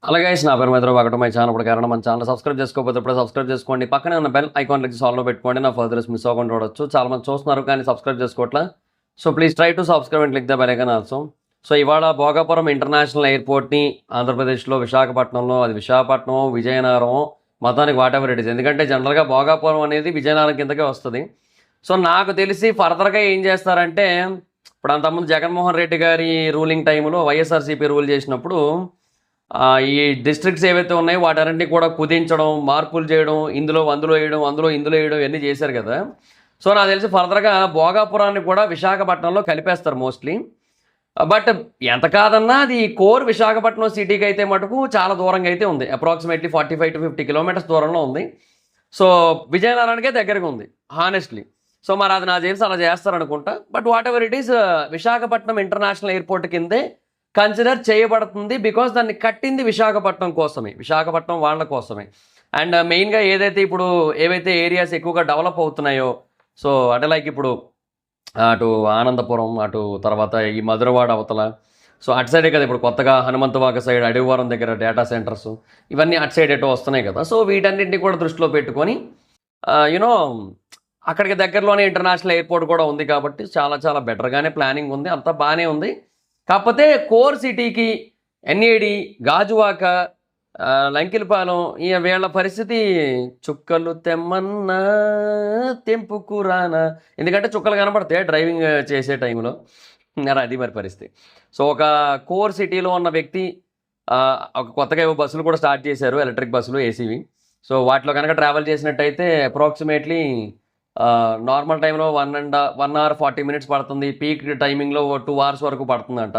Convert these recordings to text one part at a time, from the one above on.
అలాగే నా పేరు మిత్రులు ఒకటి మై ఛానల్ ప్రకారం మన ఛానల్ సబ్స్క్రైబ్ చేసుకోకపోతే ఇప్పుడు సబ్స్క్రైబ్ చేసుకోండి. పక్కనే ఉన్న బెల్ ఐకాన్ క్లిక్ సాల్వ్లో పెట్టుకోండి. నా ఫర్దర్స్ మిస్ అవ్వకుండా చూడొచ్చు. చాలా మంది చూస్తున్నారు కానీ సబ్స్క్రైబ్ చేసుకోవట్లా. So please try to subscribe and click the bell icon also. So ఇవాళ భోగాపురం ఇంటర్నేషనల్ ఎయిర్పోర్ట్ని ఆంధ్రప్రదేశ్లో విశాఖపట్నంలో, అది విశాఖపట్నం విజయనగరం మొత్తానికి వాట్ ఎవర్ ఇట్ ఇస్, ఎందుకంటే జనరల్గా భోగాపురం అనేది విజయనగరం కిందకే వస్తుంది. సో నాకు తెలిసి ఫర్దర్గా ఏం చేస్తారంటే, ఇప్పుడు అంతకుముందు జగన్మోహన్ రెడ్డి గారి రూలింగ్ టైంలో వైఎస్ఆర్సీపీ రూల్ చేసినప్పుడు ఈ డిస్ట్రిక్ట్స్ ఏవైతే ఉన్నాయో వాటన్నింటినీ కూడా కుదించడం, మార్పులు చేయడం, ఇందులో వేయడం, ఇందులో వేయడం ఇవన్నీ చేశారు కదా. సో నాకు తెలిసి ఫర్దర్గా భోగాపురాన్ని కూడా విశాఖపట్నంలో కలిపేస్తారు మోస్ట్లీ. బట్ ఎంత కాదన్నా అది కోర్ విశాఖపట్నం సిటీకి అయితే మటుకు చాలా దూరంగా అయితే ఉంది. అప్రాక్సిమేట్లీ 45 to 50 కిలోమీటర్స్ దూరంలో ఉంది. సో విజయనగరానికే దగ్గరగా ఉంది హానెస్ట్లీ. సో మరి అది నాకు తెలిసి అలా చేస్తారనుకుంటా. But whatever it is, Visakhapatnam international airport కిందే కన్సిడర్ చేయబడుతుంది. బికాస్ దాన్ని కట్టింది విశాఖపట్నం కోసమే, విశాఖపట్నం వాళ్ళ కోసమే. అండ్ మెయిన్గా ఏవైతే ఏరియాస్ ఎక్కువగా డెవలప్ అవుతున్నాయో, సో అంటే లైక్ ఇప్పుడు అటు ఆనందపురం, అటు తర్వాత ఈ మధురవాడ అవతల, సో అటు సైడే కదా ఇప్పుడు కొత్తగా హనుమంతవాక సైడ్ అడవివరం దగ్గర డేటా సెంటర్స్ ఇవన్నీ అటు సైడ్ ఎటో వస్తున్నాయి కదా. సో వీటన్నింటినీ కూడా దృష్టిలో పెట్టుకొని యూనో అక్కడికి దగ్గరలోనే ఇంటర్నేషనల్ ఎయిర్పోర్ట్ కూడా ఉంది కాబట్టి చాలా చాలా బెటర్గానే ప్లానింగ్ ఉంది, అంతా బాగానే ఉంది. కాకపోతే కోర్ సిటీకి ఎన్ఏడి, గాజువాక, లంకిలపాలెం వీళ్ళ పరిస్థితి చుక్కలు తెమ్మన్నా తెంపుకురానా, ఎందుకంటే చుక్కలు కనపడతాయి డ్రైవింగ్ చేసే టైంలో. అది మరి పరిస్థితి. సో ఒక కోర్ సిటీలో ఉన్న వ్యక్తి ఒక కొత్తగా ఏవో బస్సులు కూడా స్టార్ట్ చేశారు, ఎలక్ట్రిక్ బస్సులు ఏసీవి. సో వాటిలో కనుక ట్రావెల్ చేసినట్టయితే అప్రాక్సిమేట్లీ నార్మల్ టైంలో 1 hour 40 minutes పడుతుంది, పీక్ టైమింగ్లో 2 hours వరకు పడుతుందంట.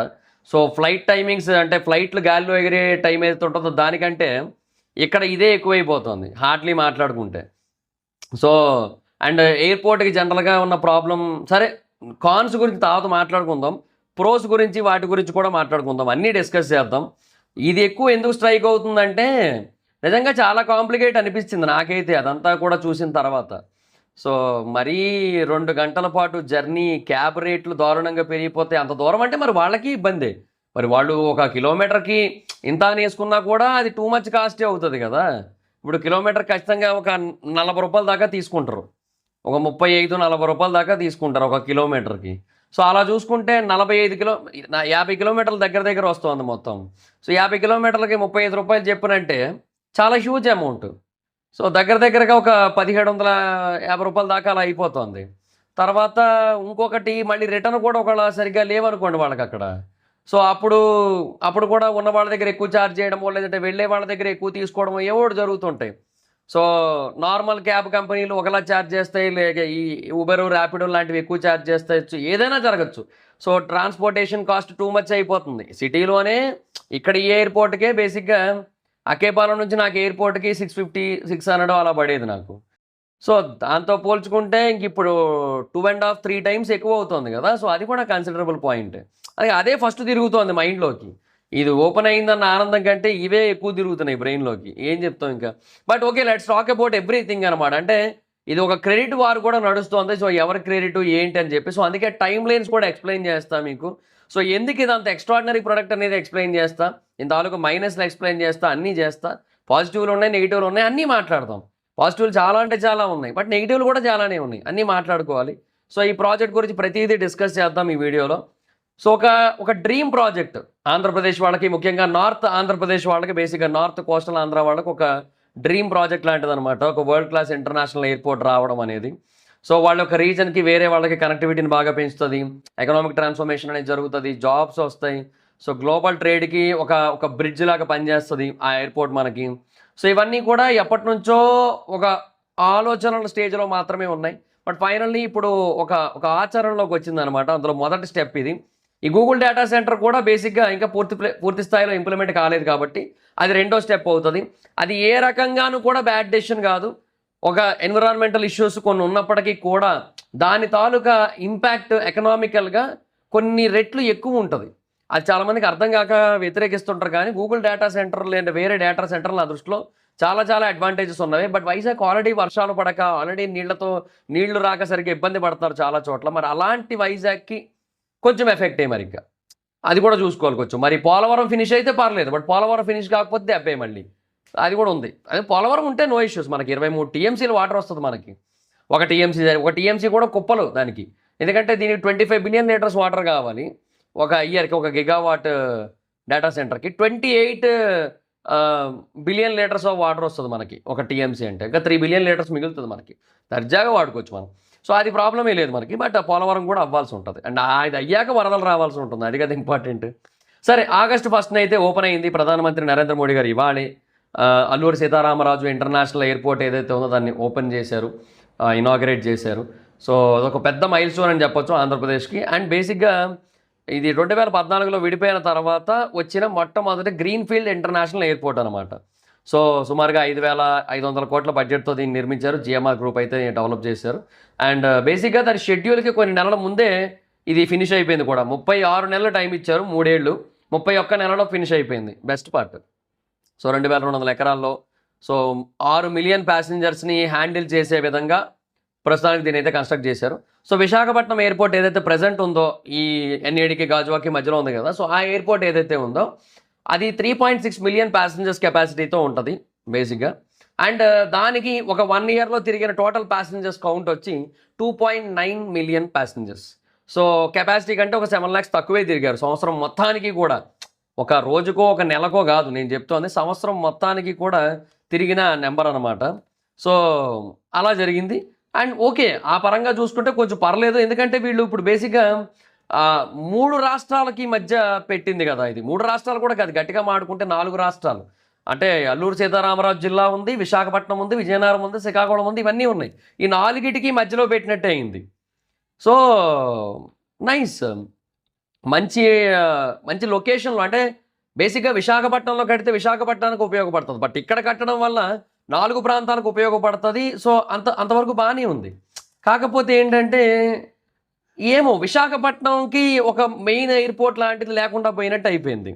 సో ఫ్లైట్ టైమింగ్స్ అంటే ఫ్లైట్లు గాలిలో ఎగిరే టైం ఏదైతే ఉంటుందో దానికంటే ఇక్కడ ఇదే ఎక్కువైపోతుంది హార్డ్లీ మాట్లాడుకుంటే. సో అండ్ ఎయిర్పోర్ట్కి జనరల్గా ఉన్న ప్రాబ్లం, సరే కాన్స్ గురించి తర్వాత మాట్లాడుకుందాం, ప్రోస్ గురించి వాటి గురించి కూడా మాట్లాడుకుందాం, అన్నీ డిస్కస్ చేద్దాం. ఇది ఎక్కువ ఎందుకు స్ట్రైక్ అవుతుందంటే నిజంగా చాలా కాంప్లికేట్ అనిపించింది నాకైతే అదంతా కూడా చూసిన తర్వాత. సో మరీ 2 గంటల పాటు జర్నీ, క్యాబ్ రేట్లు దారుణంగా పెరిగిపోతే అంత దూరం అంటే మరి వాళ్ళకి ఇబ్బంది. మరి వాళ్ళు 1 kilometerకి ఇంత అని వేసుకున్నా కూడా అది టూ మచ్ కాస్టే అవుతుంది కదా. ఇప్పుడు కిలోమీటర్ ఖచ్చితంగా ఒక 40 రూపాయల దాకా తీసుకుంటారు, ఒక 35-40 రూపాయల దాకా తీసుకుంటారు 1 kilometerకి. సో అలా చూసుకుంటే 50 కిలోమీటర్ల దగ్గర వస్తుంది మొత్తం. సో 50 కిలోమీటర్లకి 35 రూపాయలు చెప్పినంటే చాలా హ్యూజ్ అమౌంట్. సో దగ్గరగా ఒక 1750 రూపాయల దాకా అలా అయిపోతుంది. తర్వాత ఇంకొకటి మళ్ళీ రిటర్న్ కూడా ఒకవేళ సరిగ్గా లేవనుకోండి వాళ్ళకి అక్కడ, సో అప్పుడు కూడా ఉన్న వాళ్ళ దగ్గర ఎక్కువ ఛార్జ్ చేయడమో, లేదంటే వెళ్ళే వాళ్ళ దగ్గర ఎక్కువ తీసుకోవడమో ఏవో ఒకటి జరుగుతుంటాయి. సో నార్మల్ క్యాబ్ కంపెనీలు ఒకలా ఛార్జ్ చేస్తాయి, లేక ఈ ఉబెర్, ర్యాపిడో లాంటివి ఎక్కువ ఛార్జ్ చేస్తాయచ్చు, ఏదైనా జరగచ్చు. So transportation cost too much అయిపోతుంది సిటీలోనే. ఇక్కడ ఈ ఎయిర్పోర్ట్కే బేసిక్గా అక్కేపాలెం నుంచి నాకు ఎయిర్పోర్ట్కి 650, 600 అలా పడేది నాకు. సో దాంతో పోల్చుకుంటే ఇంక ఇప్పుడు 2.5, 3 times ఎక్కువ అవుతుంది కదా. సో అది కూడా కన్సిడరబుల్ పాయింట్. అదే ఫస్ట్ తిరుగుతోంది మైండ్లోకి. ఇది ఓపెన్ అయిందన్న ఆనందం కంటే ఇవే ఎక్కువ తిరుగుతున్నాయి బ్రెయిన్లోకి. ఏం చెప్తాం ఇంకా. But okay, let's talk about everything అనమాట. అంటే ఇది ఒక క్రెడిట్ వార్ కూడా నడుస్తుంది. సో ఎవరి క్రెడిట్ ఏంటి అని చెప్పి, సో అందుకే టైం లైన్స్ కూడా ఎక్స్ప్లెయిన్ చేస్తా మీకు. సో ఎందుకు ఇది అంత ఎక్స్ట్రాడినరీ ప్రొడక్ట్ అనేది ఎక్స్ప్లెయిన్ చేస్తా, ఇంత తాలూకు మైనస్లు ఎక్స్ప్లెయిన్ చేస్తా, అన్నీ చేస్తా. పాజిటివ్లు ఉన్నాయి, నెగిటివ్లు ఉన్నాయి, అన్నీ మాట్లాడతాం. పాజిటివ్లు చాలా అంటే చాలా ఉన్నాయి, బట్ నెగిటివ్లు కూడా చాలానే ఉన్నాయి, అన్నీ మాట్లాడుకోవాలి. సో ఈ ప్రాజెక్ట్ గురించి ప్రతిదీ డిస్కస్ చేద్దాం ఈ వీడియోలో. సో ఒక డ్రీమ్ ప్రాజెక్ట్ ఆంధ్రప్రదేశ్ వాళ్ళకి, ముఖ్యంగా నార్త్ ఆంధ్రప్రదేశ్ వాళ్ళకి, బేసిక్గా నార్త్ కోస్టల్ ఆంధ్ర వాళ్ళకి ఒక డ్రీమ్ ప్రాజెక్ట్ లాంటిది అనమాట, ఒక వరల్డ్ క్లాస్ ఇంటర్నేషనల్ ఎయిర్పోర్ట్ రావడం అనేది. సో వాళ్ళ ఒక రీజన్కి వేరే వాళ్ళకి కనెక్టివిటీని బాగా పెంచుతుంది, ఎకనామిక్ ట్రాన్స్ఫర్మేషన్ అనేది జరుగుతుంది, జాబ్స్ వస్తాయి. సో గ్లోబల్ ట్రేడ్కి ఒక బ్రిడ్జ్ లాగా పనిచేస్తుంది ఆ ఎయిర్పోర్ట్ మనకి. సో ఇవన్నీ కూడా ఎప్పటి నుంచో ఒక ఆలోచనల స్టేజ్లో మాత్రమే ఉన్నాయి. బట్ ఫైనల్లీ ఇప్పుడు ఒక ఆచరణలోకి వచ్చిందనమాట. అందులో మొదటి స్టెప్ ఇది. ఈ గూగుల్ డేటా సెంటర్ కూడా బేసిక్గా ఇంకా పూర్తి స్థాయిలో ఇంప్లిమెంట్ కాలేదు కాబట్టి అది రెండో స్టెప్ అవుతుంది. అది ఏ రకంగానూ కూడా బ్యాడ్ డెసిషన్ కాదు. ఒక ఎన్విరాన్మెంటల్ ఇష్యూస్ కొన్ని ఉన్నప్పటికీ కూడా దాని తాలూకా ఇంపాక్ట్ ఎకనామికల్గా కొన్ని రెట్లు ఎక్కువ ఉంటుంది. అది చాలామందికి అర్థం కాక వ్యతిరేకిస్తుంటారు. కానీ గూగుల్ డేటా సెంటర్ లేదా వేరే డేటా సెంటర్లు నా దృష్టిలో చాలా చాలా అడ్వాంటేజెస్ ఉన్నవి. బట్ వైజాగ్ ఆల్రెడీ వర్షాలు పడక, ఆల్రెడీ నీళ్లు రాక సరిగ్గా ఇబ్బంది పడతారు చాలా చోట్ల. మరి అలాంటి వైజాగ్కి కొంచెం ఎఫెక్టే మరి ఇంకా. అది కూడా చూసుకోవాలి కొంచెం. మరి పోలవరం ఫినిష్ అయితే పర్లేదు. బట్ పోలవరం ఫినిష్ కాకపోతే దెబ్బే మళ్ళీ. అది కూడా ఉంది. అదే పోలవరం ఉంటే నో ఇష్యూస్. మనకి 23 టీఎంసీలు వాటర్ వస్తుంది మనకి. ఒక టీఎంసీ కూడా కుప్పలు దానికి. ఎందుకంటే దీనికి 25 బిలియన్ లీటర్స్ వాటర్ కావాలి. ఒక ఇయర్‌కి ఒక గిగావాట్ డేటా సెంటర్‌కి 28 బిలియన్ లీటర్స్ ఆఫ్ వాటర్ వస్తుంది మనకి. ఒక టీఎంసీ అంటే. ఇంకా 3 బిలియన్ లీటర్స్ మిగులుతుంది మనకి. దర్జాగా వాడుకోవచ్చు మనం. సో అది ప్రాబ్లమే లేదు మనకి. బట్ పోలవరం కూడా అవ్వాల్సి ఉంటుంది. అండ్ అది అయ్యాక వరదలు రావాల్సి ఉంటుంది. అది కదా ఇంపార్టెంట్. సరే, ఆగస్టు 1న అయితే ఓపెన్ అయింది. ప్రధానమంత్రి నరేంద్ర మోడీ గారు ఇవాళే అల్లూరి సీతారామరాజు ఇంటర్నేషనల్ ఎయిర్పోర్ట్ ఏదైతే ఉందో దాన్ని ఓపెన్ చేశారు, ఇనాగరేట్ చేశారు. సో అదొక పెద్ద మైల్ స్టోన్ అని చెప్పొచ్చు ఆంధ్రప్రదేశ్కి. అండ్ బేసిక్గా ఇది 2014లో విడిపోయిన తర్వాత వచ్చిన మొట్టమొదటి గ్రీన్ఫీల్డ్ ఇంటర్నేషనల్ ఎయిర్పోర్ట్ అనమాట. సో సుమారుగా 5,500 కోట్ల బడ్జెట్తో దీన్ని నిర్మించారు. జిఎంఆర్ గ్రూప్ అయితే డెవలప్ చేశారు. అండ్ బేసిక్గా దాని షెడ్యూల్కి కొన్ని నెలల ముందే ఇది ఫినిష్ అయిపోయింది కూడా. 36 నెలలు టైం ఇచ్చారు, 3 ఏళ్ళు. 31 నెలలో ఫినిష్ అయిపోయింది. Best part. సో 2200 ఎకరాల్లో సో 6 మిలియన్ ప్యాసింజర్స్ని హ్యాండిల్ చేసే విధంగా ప్రస్తుతానికి దీని అయితే కన్స్ట్రక్ట్ చేశారు. సో విశాఖపట్నం ఎయిర్పోర్ట్ ఏదైతే ప్రెజెంట్ ఉందో ఈ ఎన్ఏడికి గాజువాకి మధ్యలో ఉంది కదా, సో ఆ ఎయిర్పోర్ట్ ఏదైతే ఉందో అది 3.6 మిలియన్ ప్యాసింజర్స్ కెపాసిటీతో ఉంటుంది బేసిక్గా. అండ్ దానికి ఒక 1 ఇయర్లో తిరిగిన టోటల్ ప్యాసింజర్స్ కౌంట్ వచ్చి 2.9 మిలియన్ ప్యాసింజర్స్. సో కెపాసిటీ కంటే ఒక 7 lakhs తక్కువే తిరిగారు సంవత్సరం మొత్తానికి కూడా. ఒక రోజుకో ఒక నెలకో కాదు నేను చెప్తోంది, సంవత్సరం మొత్తానికి కూడా తిరిగిన నెంబర్ అనమాట. సో అలా జరిగింది. అండ్ ఓకే, ఆ పరంగా చూసుకుంటే కొంచెం పర్లేదు. ఎందుకంటే వీళ్ళు ఇప్పుడు బేసిక్గా 3 రాష్ట్రాలకి మధ్య పెట్టింది కదా ఇది. 3 రాష్ట్రాలు కూడా కాదు, గట్టిగా మాడుకుంటే 4 రాష్ట్రాలు. అంటే అల్లూరు సీతారామరాజు జిల్లా ఉంది, విశాఖపట్నం ఉంది, విజయనగరం ఉంది, శ్రీకాకుళం ఉంది, ఇవన్నీ ఉన్నాయి. ఈ 4టికి మధ్యలో పెట్టినట్టే అయింది. సో నైస్, మంచి మంచి లొకేషన్లో. అంటే బేసిక్గా విశాఖపట్నంలో కడితే విశాఖపట్నానికి ఉపయోగపడుతుంది. బట్ ఇక్కడ కట్టడం వల్ల 4 ప్రాంతాలకు ఉపయోగపడుతుంది. సో అంతవరకు బాగానే ఉంది. కాకపోతే ఏంటంటే ఏమో విశాఖపట్నంకి ఒక మెయిన్ ఎయిర్పోర్ట్ లాంటిది లేకుండా పోయినట్టు అయిపోయింది.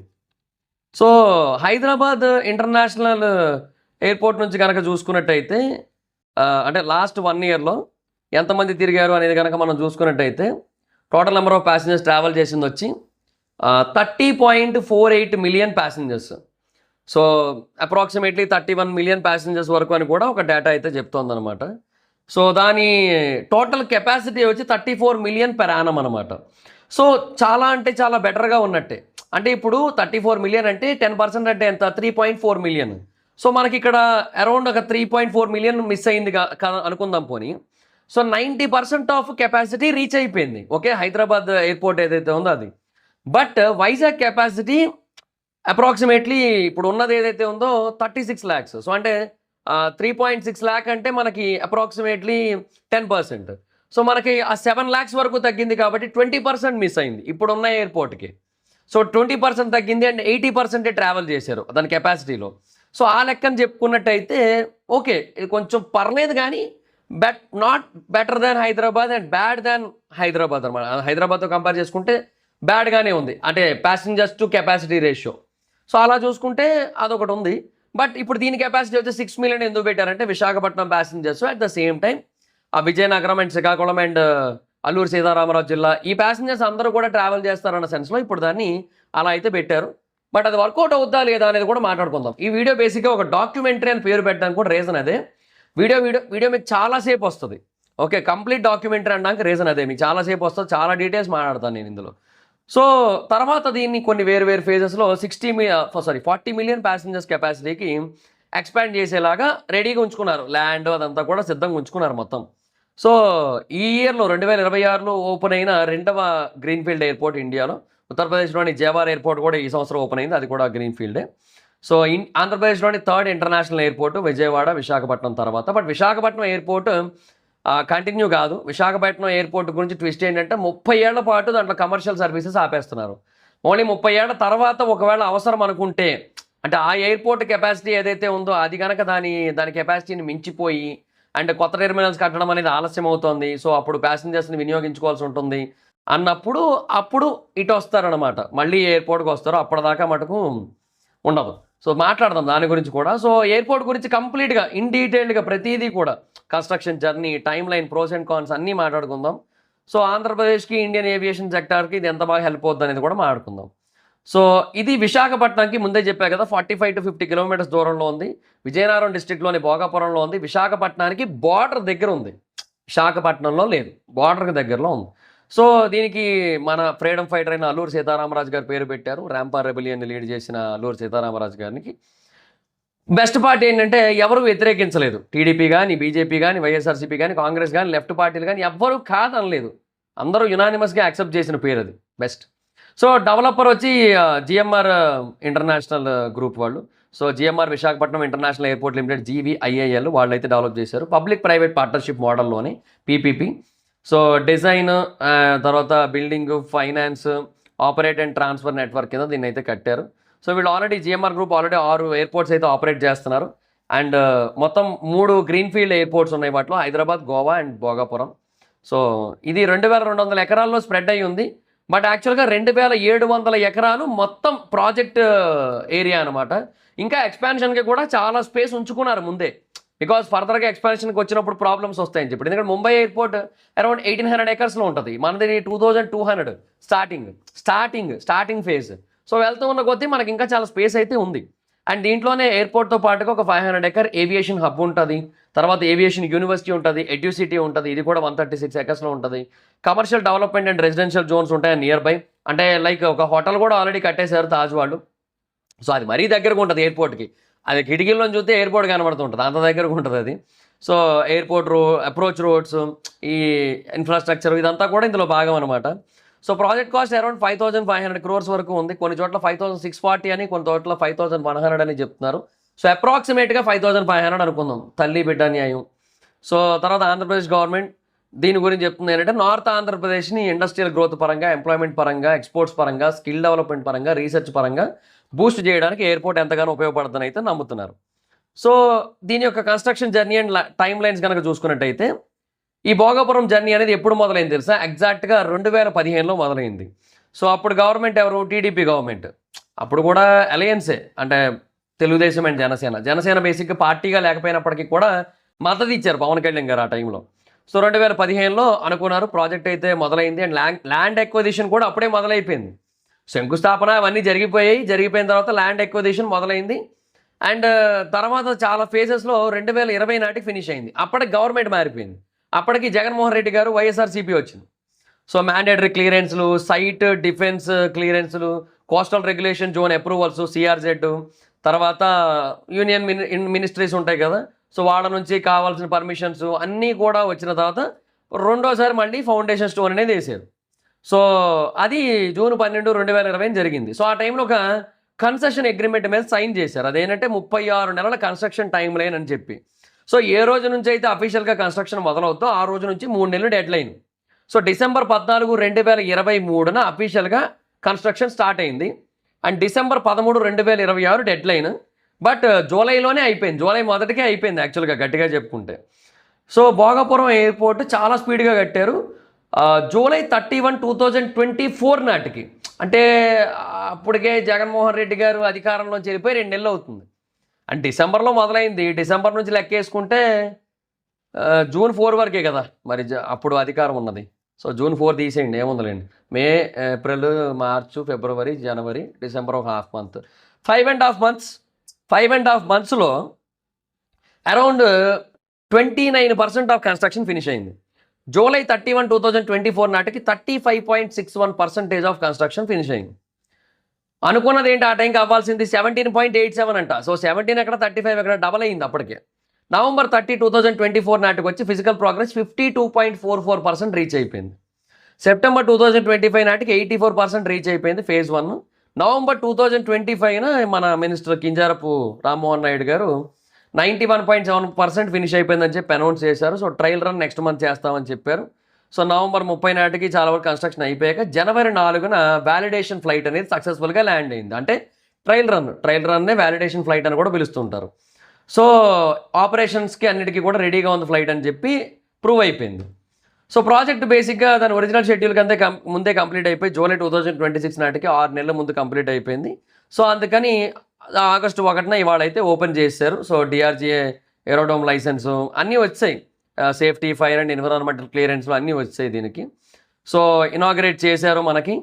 సో హైదరాబాద్ ఇంటర్నేషనల్ ఎయిర్పోర్ట్ నుంచి కనుక చూసుకున్నట్టయితే అంటే లాస్ట్ 1 ఇయర్లో ఎంతమంది తిరిగారు అనేది కనుక మనం చూసుకున్నట్టయితే total number of passengers travel చేసింది వచ్చి 30.48 million passengers. So approximately 31 million passengers వరకు అని కూడా ఒక డేటా అయితే చెప్తోందనమాట. సో దాని టోటల్ కెపాసిటీ వచ్చి 34 మిలియన్ పెర్ యానం అనమాట. సో చాలా అంటే చాలా బెటర్గా ఉన్నట్టే. అంటే ఇప్పుడు 34 మిలియన్ అంటే 10% అంటే ఎంత, 3.4 మిలియన్. సో మనకి ఇక్కడ అరౌండ్ ఒక 3.4 మిలియన్ మిస్ అయింది అనుకుందాం పోనీ. సో 90% ఆఫ్ కెపాసిటీ రీచ్ అయిపోయింది. ఓకే, హైదరాబాద్ ఎయిర్పోర్ట్ ఏదైతే ఉందో అది. బట్ వైజాగ్ కెపాసిటీ అప్రాక్సిమేట్లీ ఇప్పుడు ఉన్నది ఏదైతే ఉందో 36 lakhs. సో అంటే 3.6 lakh అంటే మనకి అప్రాక్సిమేట్లీ 10%. సో మనకి ఆ 7 lakhs వరకు తగ్గింది కాబట్టి 20% మిస్ అయింది ఇప్పుడున్న ఎయిర్పోర్ట్కి. సో 20% తగ్గింది అండ్ 80% ట్రావెల్ చేశారు దాని కెపాసిటీలో. సో ఆ లెక్కను చెప్పుకున్నట్టయితే ఓకే, ఇది కొంచెం పర్లేదు కానీ not better than Hyderabad and bad than Hyderabad అనమాట. హైదరాబాద్తో కంపేర్ చేసుకుంటే బ్యాడ్గానే ఉంది, అంటే passengers to capacity ratio. So అలా చూసుకుంటే అదొకటి ఉంది. బట్ ఇప్పుడు దీని కెపాసిటీ వచ్చి 6 మిలియన్ ఎందుకు పెట్టారంటే Visakhapatnam passengers, at the same time ఆ విజయనగరం అండ్ శ్రీకాకుళం అండ్ అల్లూరు సీతారామరాజు జిల్లా ఈ ప్యాసింజర్స్ అందరూ కూడా ట్రావెల్ చేస్తారన్న సెన్స్లో ఇప్పుడు దాన్ని అలా అయితే పెట్టారు. బట్ అది వర్కౌట్ అవుద్దా లేదా అనేది కూడా మాట్లాడుకుందాం. ఈ వీడియో బేసిక్గా ఒక డాక్యుమెంటరీ అని పేరు పెట్టడానికి కూడా రీజన్ అదే. వీడియో మీకు చాలాసేపు వస్తుంది. ఓకే, కంప్లీట్ డాక్యుమెంటరీ అనడానికి రీజన్ అదే. మీకు చాలాసేపు వస్తుంది, చాలా డీటెయిల్స్ మాట్లాడతాను నేను ఇందులో. సో తర్వాత దీన్ని కొన్ని వేరు ఫేజెస్లో 40 మిలియన్ ప్యాసింజర్స్ కెపాసిటీకి ఎక్స్పాండ్ చేసేలాగా రెడీగా ఉంచుకున్నారు. ల్యాండ్ అదంతా కూడా సిద్ధంగా ఉంచుకున్నారు మొత్తం. సో ఈ ఇయర్లో 2026లో ఓపెన్ అయిన 2వ గ్రీన్ఫీల్డ్ ఎయిర్పోర్ట్ ఇండియాలో. ఉత్తరప్రదేశ్లోని జేవార్ ఎయిర్పోర్ట్ కూడా ఈ సంవత్సరం ఓపెన్ అయింది, అది కూడా గ్రీన్ఫీల్డే. సో ఆంధ్రప్రదేశ్లోని 3rd international airport Vijayawada, Visakhapatnam తర్వాత. బట్ విశాఖపట్నం ఎయిర్పోర్ట్ కంటిన్యూ కాదు. విశాఖపట్నం ఎయిర్పోర్ట్ గురించి ట్విస్ట్ ఏంటంటే 30 ఏళ్ల పాటు దాంట్లో కమర్షియల్ సర్వీసెస్ ఆపేస్తున్నారు. ఓన్లీ 30 ఏళ్ల తర్వాత ఒకవేళ అవసరం అనుకుంటే, అంటే ఆ ఎయిర్పోర్ట్ కెపాసిటీ ఏదైతే ఉందో అది కనుక దాని కెపాసిటీని మించిపోయి అండ్ కొత్త టెర్మినల్స్ కట్టడం అనేది ఆలస్యం అవుతుంది. సో అప్పుడు ప్యాసింజర్స్ని వినియోగించుకోవాల్సి ఉంటుంది అన్నప్పుడు అప్పుడు ఇటు వస్తారనమాట, మళ్ళీ ఎయిర్పోర్ట్కి వస్తారు. అప్పటిదాకా మటుకు ఉండదు. సో మాట్లాడదాం దాని గురించి కూడా. సో ఎయిర్పోర్ట్ గురించి కంప్లీట్గా ఇన్ డీటెయిల్డ్గా ప్రతిదీ కూడా construction journey, timeline, pros and cons అన్నీ మాట్లాడుకుందాం. సో ఆంధ్రప్రదేశ్కి ఇండియన్ ఏవియేషన్ సెక్టార్కి ఇది ఎంత బాగా హెల్ప్ అవుతుంది అనేది కూడా మాట్లాడుకుందాం. సో ఇది విశాఖపట్నంకి ముందే చెప్పా కదా, 45 to 50 కిలోమీటర్స్ దూరంలో ఉంది. విజయనగరం డిస్ట్రిక్ట్లోని భోగాపురంలో ఉంది. విశాఖపట్నానికి బార్డర్ దగ్గర ఉంది. విశాఖపట్నంలో లేదు, బార్డర్కి దగ్గరలో ఉంది. సో దీనికి మన ఫ్రీడమ్ ఫైటర్ అయిన అల్లూరి సీతారామరాజు గారు పేరు పెట్టారు. ర్యాంపార్ రెబిలియన్ని లీడ్ చేసిన అల్లూరి సీతారామరాజు గారికి. బెస్ట్ పార్టీ ఏంటంటే ఎవరు వ్యతిరేకించలేదు. టీడీపీ కానీ, బీజేపీ కానీ, వైఎస్ఆర్సీపీ కానీ, కాంగ్రెస్ కానీ, లెఫ్ట్ పార్టీలు కానీ ఎవ్వరూ కాదనలేదు. అందరూ యునానిమస్గా యాక్సెప్ట్ చేసిన పేరు అది బెస్ట్. సో డెవలపర్ వచ్చి జిఎంఆర్ ఇంటర్నేషనల్ గ్రూప్ వాళ్ళు. So GMR Visakhapatnam international airport limited GVIIL వాళ్ళైతే డెవలప్ చేశారు. పబ్లిక్ ప్రైవేట్ పార్ట్నర్షిప్ మోడల్లోని PPP. సో డిజైన్, తర్వాత building, finance, operate and transfer network కింద దీన్ని అయితే కట్టారు. సో వీళ్ళు already GMR group already 6 airports అయితే ఆపరేట్ చేస్తున్నారు. అండ్ మొత్తం 3 గ్రీన్ఫీల్డ్ ఎయిర్పోర్ట్స్ ఉన్నాయి వాటిలో, హైదరాబాద్, గోవా అండ్ భోగాపురం. సో ఇది 2200 ఎకరాల్లో స్ప్రెడ్ అయ్యి ఉంది. బట్ యాక్చువల్గా 2700 ఎకరాలు మొత్తం ప్రాజెక్ట్ ఏరియా అనమాట. ఇంకా ఎక్స్పాన్షన్కి కూడా చాలా స్పేస్ ఉంచుకున్నారు ముందే, బికాస్ ఫర్దర్గా ఎక్స్పాన్షన్కి వచ్చినప్పుడు ప్రాబ్లమ్స్ వస్తాయని చెప్పి. ఎందుకంటే ముంబై ఎయిర్పోర్ట్ అరౌండ్ 1800 ఎకర్స్లో ఉంటుంది, మనది 2200 స్టార్టింగ్ ఫేజ్. సో వెళ్తూ ఉన్న కొద్దీ మనకి ఇంకా చాలా స్పేస్ అయితే ఉంది. అండ్ దీంట్లోనే ఎయిర్పోర్ట్తో పాటుగా ఒక 500 ఎకర్ ఏవియేషన్ హబ్ ఉంటుంది. తర్వాత ఏవియేషన్ యూనివర్సిటీ ఉంటుంది, ఎడ్యూసిటీ ఉంటుంది, ఇది కూడా 136 ఎకర్స్లో ఉంటుంది. Commercial development and residential zones ఉంటాయి నియర్ బై. అంటే లైక్ ఒక హోటల్ కూడా ఆల్రెడీ కట్టేశారు తాజ్ వాళ్ళు. సో అది మరీ దగ్గరకు ఉంటుంది ఎయిర్పోర్ట్కి. అది కిటికీల్లో చూస్తే ఎయిర్పోర్ట్ కనబడుతుంటుంది, అంత దగ్గరకు ఉంటుంది అది. సో ఎయిర్పోర్ట్ అప్రోచ్ రోడ్స్, ఈ ఇన్ఫ్రాస్ట్రక్చర్ ఇదంతా కూడా ఇందులో భాగం అనమాట. So project cost around 5500 crores వరకు ఉంది. కొన్ని చోట్ల 5640 అని, కొన్ని చోట్ల 5100 అని చెప్తున్నారు. సో అప్రాక్సిమేట్గా 5500 అనుకుందాం, తల్లి బిడ్డ న్యాయం. సో తర్వాత ఆంధ్రప్రదేశ్ గవర్నమెంట్ దీని గురించి చెప్తుంది ఏంటంటే, నార్త్ ఆంధ్రప్రదేశ్ని ఇండస్ట్రియల్ గ్రోత్ పరంగా, ఎంప్లాయ్మెంట్ పరంగా, ఎక్స్పోర్ట్స్ పరంగా, స్కిల్ డెవలప్మెంట్ పరంగా, రీసెర్చ్ పరంగా బూస్ట్ చేయడానికి ఎయిర్పోర్ట్ ఎంతగానో ఉపయోగపడుతుందని అయితే నమ్ముతున్నారు. సో దీని యొక్క construction journey and time lines కనుక చూసుకున్నట్టయితే, ఈ భోగాపురం జర్నీ అనేది ఎప్పుడు మొదలైంది తెలుసా? ఎగ్జాక్ట్గా 2015లో మొదలైంది. సో అప్పుడు గవర్నమెంట్ ఎవరు? TDP government. అప్పుడు కూడా అలయన్సే, అంటే తెలుగుదేశం అండ్ జనసేన బేసిక్గా పార్టీగా లేకపోయినప్పటికీ కూడా మద్దతు ఇచ్చారు పవన్ కళ్యాణ్ గారు ఆ టైంలో. సో 2015లో అనుకున్నారు, ప్రాజెక్ట్ అయితే మొదలైంది. అండ్ ల్యాండ్ ఎక్విజిషన్ కూడా అప్పుడే మొదలైపోయింది. శంకుస్థాపన అవన్నీ జరిగిపోయిన తర్వాత ల్యాండ్ ఎక్విజిషన్ మొదలైంది. అండ్ తర్వాత చాలా ఫేజెస్లో 2020 నాటికి ఫినిష్ అయింది. అప్పటికి గవర్నమెంట్ మారిపోయింది. అప్పటికి జగన్మోహన్ రెడ్డి గారు, వైఎస్ఆర్సీపీ వచ్చింది. సో మ్యాండేటరీ క్లియరెన్స్లు, సైట్ డిఫెన్స్ క్లియరెన్స్లు, coastal regulation zone approvals, CRZ, తర్వాత యూనియన్ మినిస్ట్రీస్ ఉంటాయి కదా, సో వాళ్ళ నుంచి కావాల్సిన పర్మిషన్స్ అన్నీ కూడా వచ్చిన తర్వాత రెండోసారి మళ్ళీ ఫౌండేషన్ స్టోన్ అనేది వేసారు. సో అది జూన్ 12, 2020 జరిగింది. సో ఆ టైంలో ఒక కన్సెషన్ అగ్రిమెంట్ మీద సైన్ చేశారు. అదేంటంటే 36 నెలల కన్స్ట్రక్షన్ టైం లైన్ అని చెప్పి. సో ఏ రోజు నుంచి అయితే అఫీషియల్గా కన్స్ట్రక్షన్ మొదలవుతుందో ఆ రోజు నుంచి 3 నెలలు డెడ్ లైన్. సో డిసెంబర్ 14, 2023 అఫీషియల్గా కన్స్ట్రక్షన్ స్టార్ట్ అయింది. And December 13, 2026 deadline. But జూలైలోనే అయిపోయింది, జూలై మొదటికే అయిపోయింది యాక్చువల్గా గట్టిగా చెప్పుకుంటే. సో భోగాపురం ఎయిర్పోర్ట్ చాలా స్పీడ్గా కట్టారు. జూలై 31, 2024 నాటికి, అంటే అప్పటికే జగన్మోహన్ రెడ్డి గారు అధికారంలోంచి వెళ్ళిపోయి 2 నెలలు అవుతుంది. అండ్ డిసెంబర్లో మొదలైంది, డిసెంబర్ నుంచి లెక్కేసుకుంటే జూన్ 4 వరకే కదా మరి అప్పుడు అధికారం ఉన్నది. సో జూన్ 4 తీసేయండి, ఏముందిలేండి. May, April, March, February, January, December ఒక హాఫ్ మంత్, 5.5 monthsలో అరౌండ్ 29% ఆఫ్ కన్స్ట్రక్షన్ ఫినిష్ అయింది. జూలై 31, 2024 నాటికి 35.61% ఆఫ్ కన్స్ట్రక్షన్ ఫినిష్ అయింది. అనుకున్నది ఏంటి ఆ టైంకి అవ్వాల్సింది? 17.87 అంట. సో 17 ఎక్కడ, 35 ఎక్కడ, డబల్ అయింది అప్పటికే. నవంబర్ 30, 2024 నాటికి వచ్చి ఫిజికల్ ప్రోగ్రెస్ 52.44% రీచ్ అయిపోయింది. సెప్టెంబర్ 2025 నాటికి 84% రీచ్ అయిపోయింది ఫేజ్ 1. నవంబర్ 2025 మన మినిస్టర్ కింజారపు రామ్మోహన్ నాయుడు గారు 91.7% ఫినిష్ అయిపోయిందని చెప్పి అనౌన్స్ చేశారు. So trial run next month చేస్తామని చెప్పారు. సో నవంబర్ 30 నాటికి చాలా వరకు కన్స్ట్రక్షన్ అయిపోయాక జనవరి 4న వ్యాలిడేషన్ ఫ్లైట్ అనేది సక్సెస్ఫుల్గా ల్యాండ్ అయింది. అంటే ట్రయల్ రన్నే వ్యాలిడేషన్ ఫ్లైట్ అని కూడా పిలుస్తుంటారు. సో ఆపరేషన్స్కి అన్నిటికీ కూడా రెడీగా ఉంది ఫ్లైట్ అని చెప్పి ప్రూవ్ అయిపోయింది. సో ప్రాజెక్ట్ బేసిక్గా దాని ఒరిజినల్ షెడ్యూల్కి అంతే ముందే కంప్లీట్ అయిపోయి జూలై 2026 నాటికి 6 నెలల ముందు కంప్లీట్ అయిపోయింది. సో అందుకని ఆగస్టు 1న ఇవాళ అయితే ఓపెన్ చేశారు. సో DRGA ఏరోడోమ్ లైసెన్సు అన్నీ వచ్చాయి, సేఫ్టీ, ఫైర్ అండ్ ఎన్విరాన్మెంటల్ క్లియరెన్స్లు అన్నీ వచ్చాయి దీనికి. సో ఇనాగ్రేట్ చేశారు మనకి.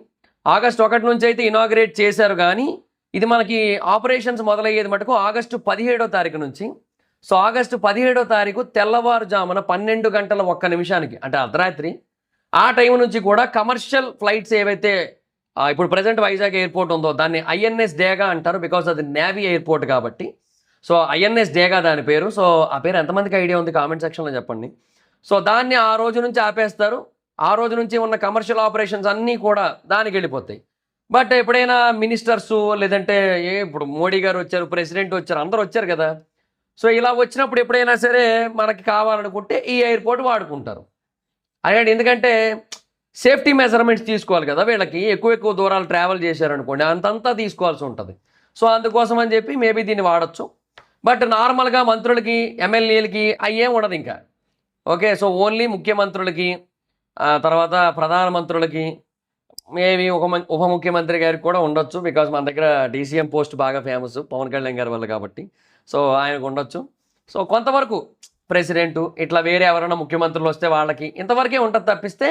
ఆగస్టు 1 నుంచి అయితే ఇనాగ్రేట్ చేశారు, కానీ ఇది మనకి ఆపరేషన్స్ మొదలయ్యేది మటుకు ఆగస్టు 17వ తారీఖు నుంచి. సో ఆగస్టు 17వ తారీఖు తెల్లవారుజామున 12:01 అంటే అర్ధరాత్రి ఆ టైం నుంచి కూడా కమర్షియల్ ఫ్లైట్స్ ఏవైతే ఇప్పుడు ప్రజెంట్ వైజాగ్ ఎయిర్పోర్ట్ ఉందో దాన్ని ఐఎన్ఎస్ డేగా అంటారు, బికాజ్ అది నేవీ ఎయిర్పోర్ట్ కాబట్టి. సో ఐఎన్ఎస్ డేగా దాని పేరు. సో ఆ పేరు ఎంతమందికి ఐడియా ఉంది కామెంట్ సెక్షన్లో చెప్పండి. సో దాన్ని ఆ రోజు నుంచి ఆపేస్తారు. ఆ రోజు నుంచి ఉన్న కమర్షియల్ ఆపరేషన్స్ అన్నీ కూడా దానికి వెళ్ళిపోతాయి. బట్ ఎప్పుడైనా మినిస్టర్సు లేదంటే ఇప్పుడు మోడీ గారు వచ్చారు, ప్రెసిడెంట్ వచ్చారు, అందరూ వచ్చారు కదా. సో ఇలా వచ్చినప్పుడు ఎప్పుడైనా సరే మనకి కావాలనుకుంటే ఈ ఎయిర్పోర్ట్ వాడుకుంటారు. అదే ఎందుకంటే సేఫ్టీ మెజర్మెంట్స్ తీసుకోవాలి కదా, వీళ్ళకి ఎక్కువ దూరాలు ట్రావెల్ చేశారనుకోండి అంతంతా తీసుకోవాల్సి ఉంటుంది. సో అందుకోసం అని చెప్పి మేబీ దీన్ని వాడచ్చు. బట్ నార్మల్గా మంత్రులకి, ఎమ్మెల్యేలకి అయ్యేం ఉండదు ఇంకా. ఓకే, సో ఓన్లీ ముఖ్యమంత్రులకి, తర్వాత ప్రధానమంత్రులకి, మేబీ ఉప ముఖ్యమంత్రి గారికి కూడా ఉండొచ్చు, బికాజ్ మన దగ్గర డీసీఎం పోస్ట్ బాగా ఫేమస్ పవన్ కళ్యాణ్ గారి వల్ల కాబట్టి. సో ఆయనకు ఉండొచ్చు. సో కొంతవరకు ప్రెసిడెంటు ఇట్లా వేరే ఎవరైనా ముఖ్యమంత్రులు వస్తే వాళ్ళకి ఇంతవరకే ఉంటుంది తప్పిస్తే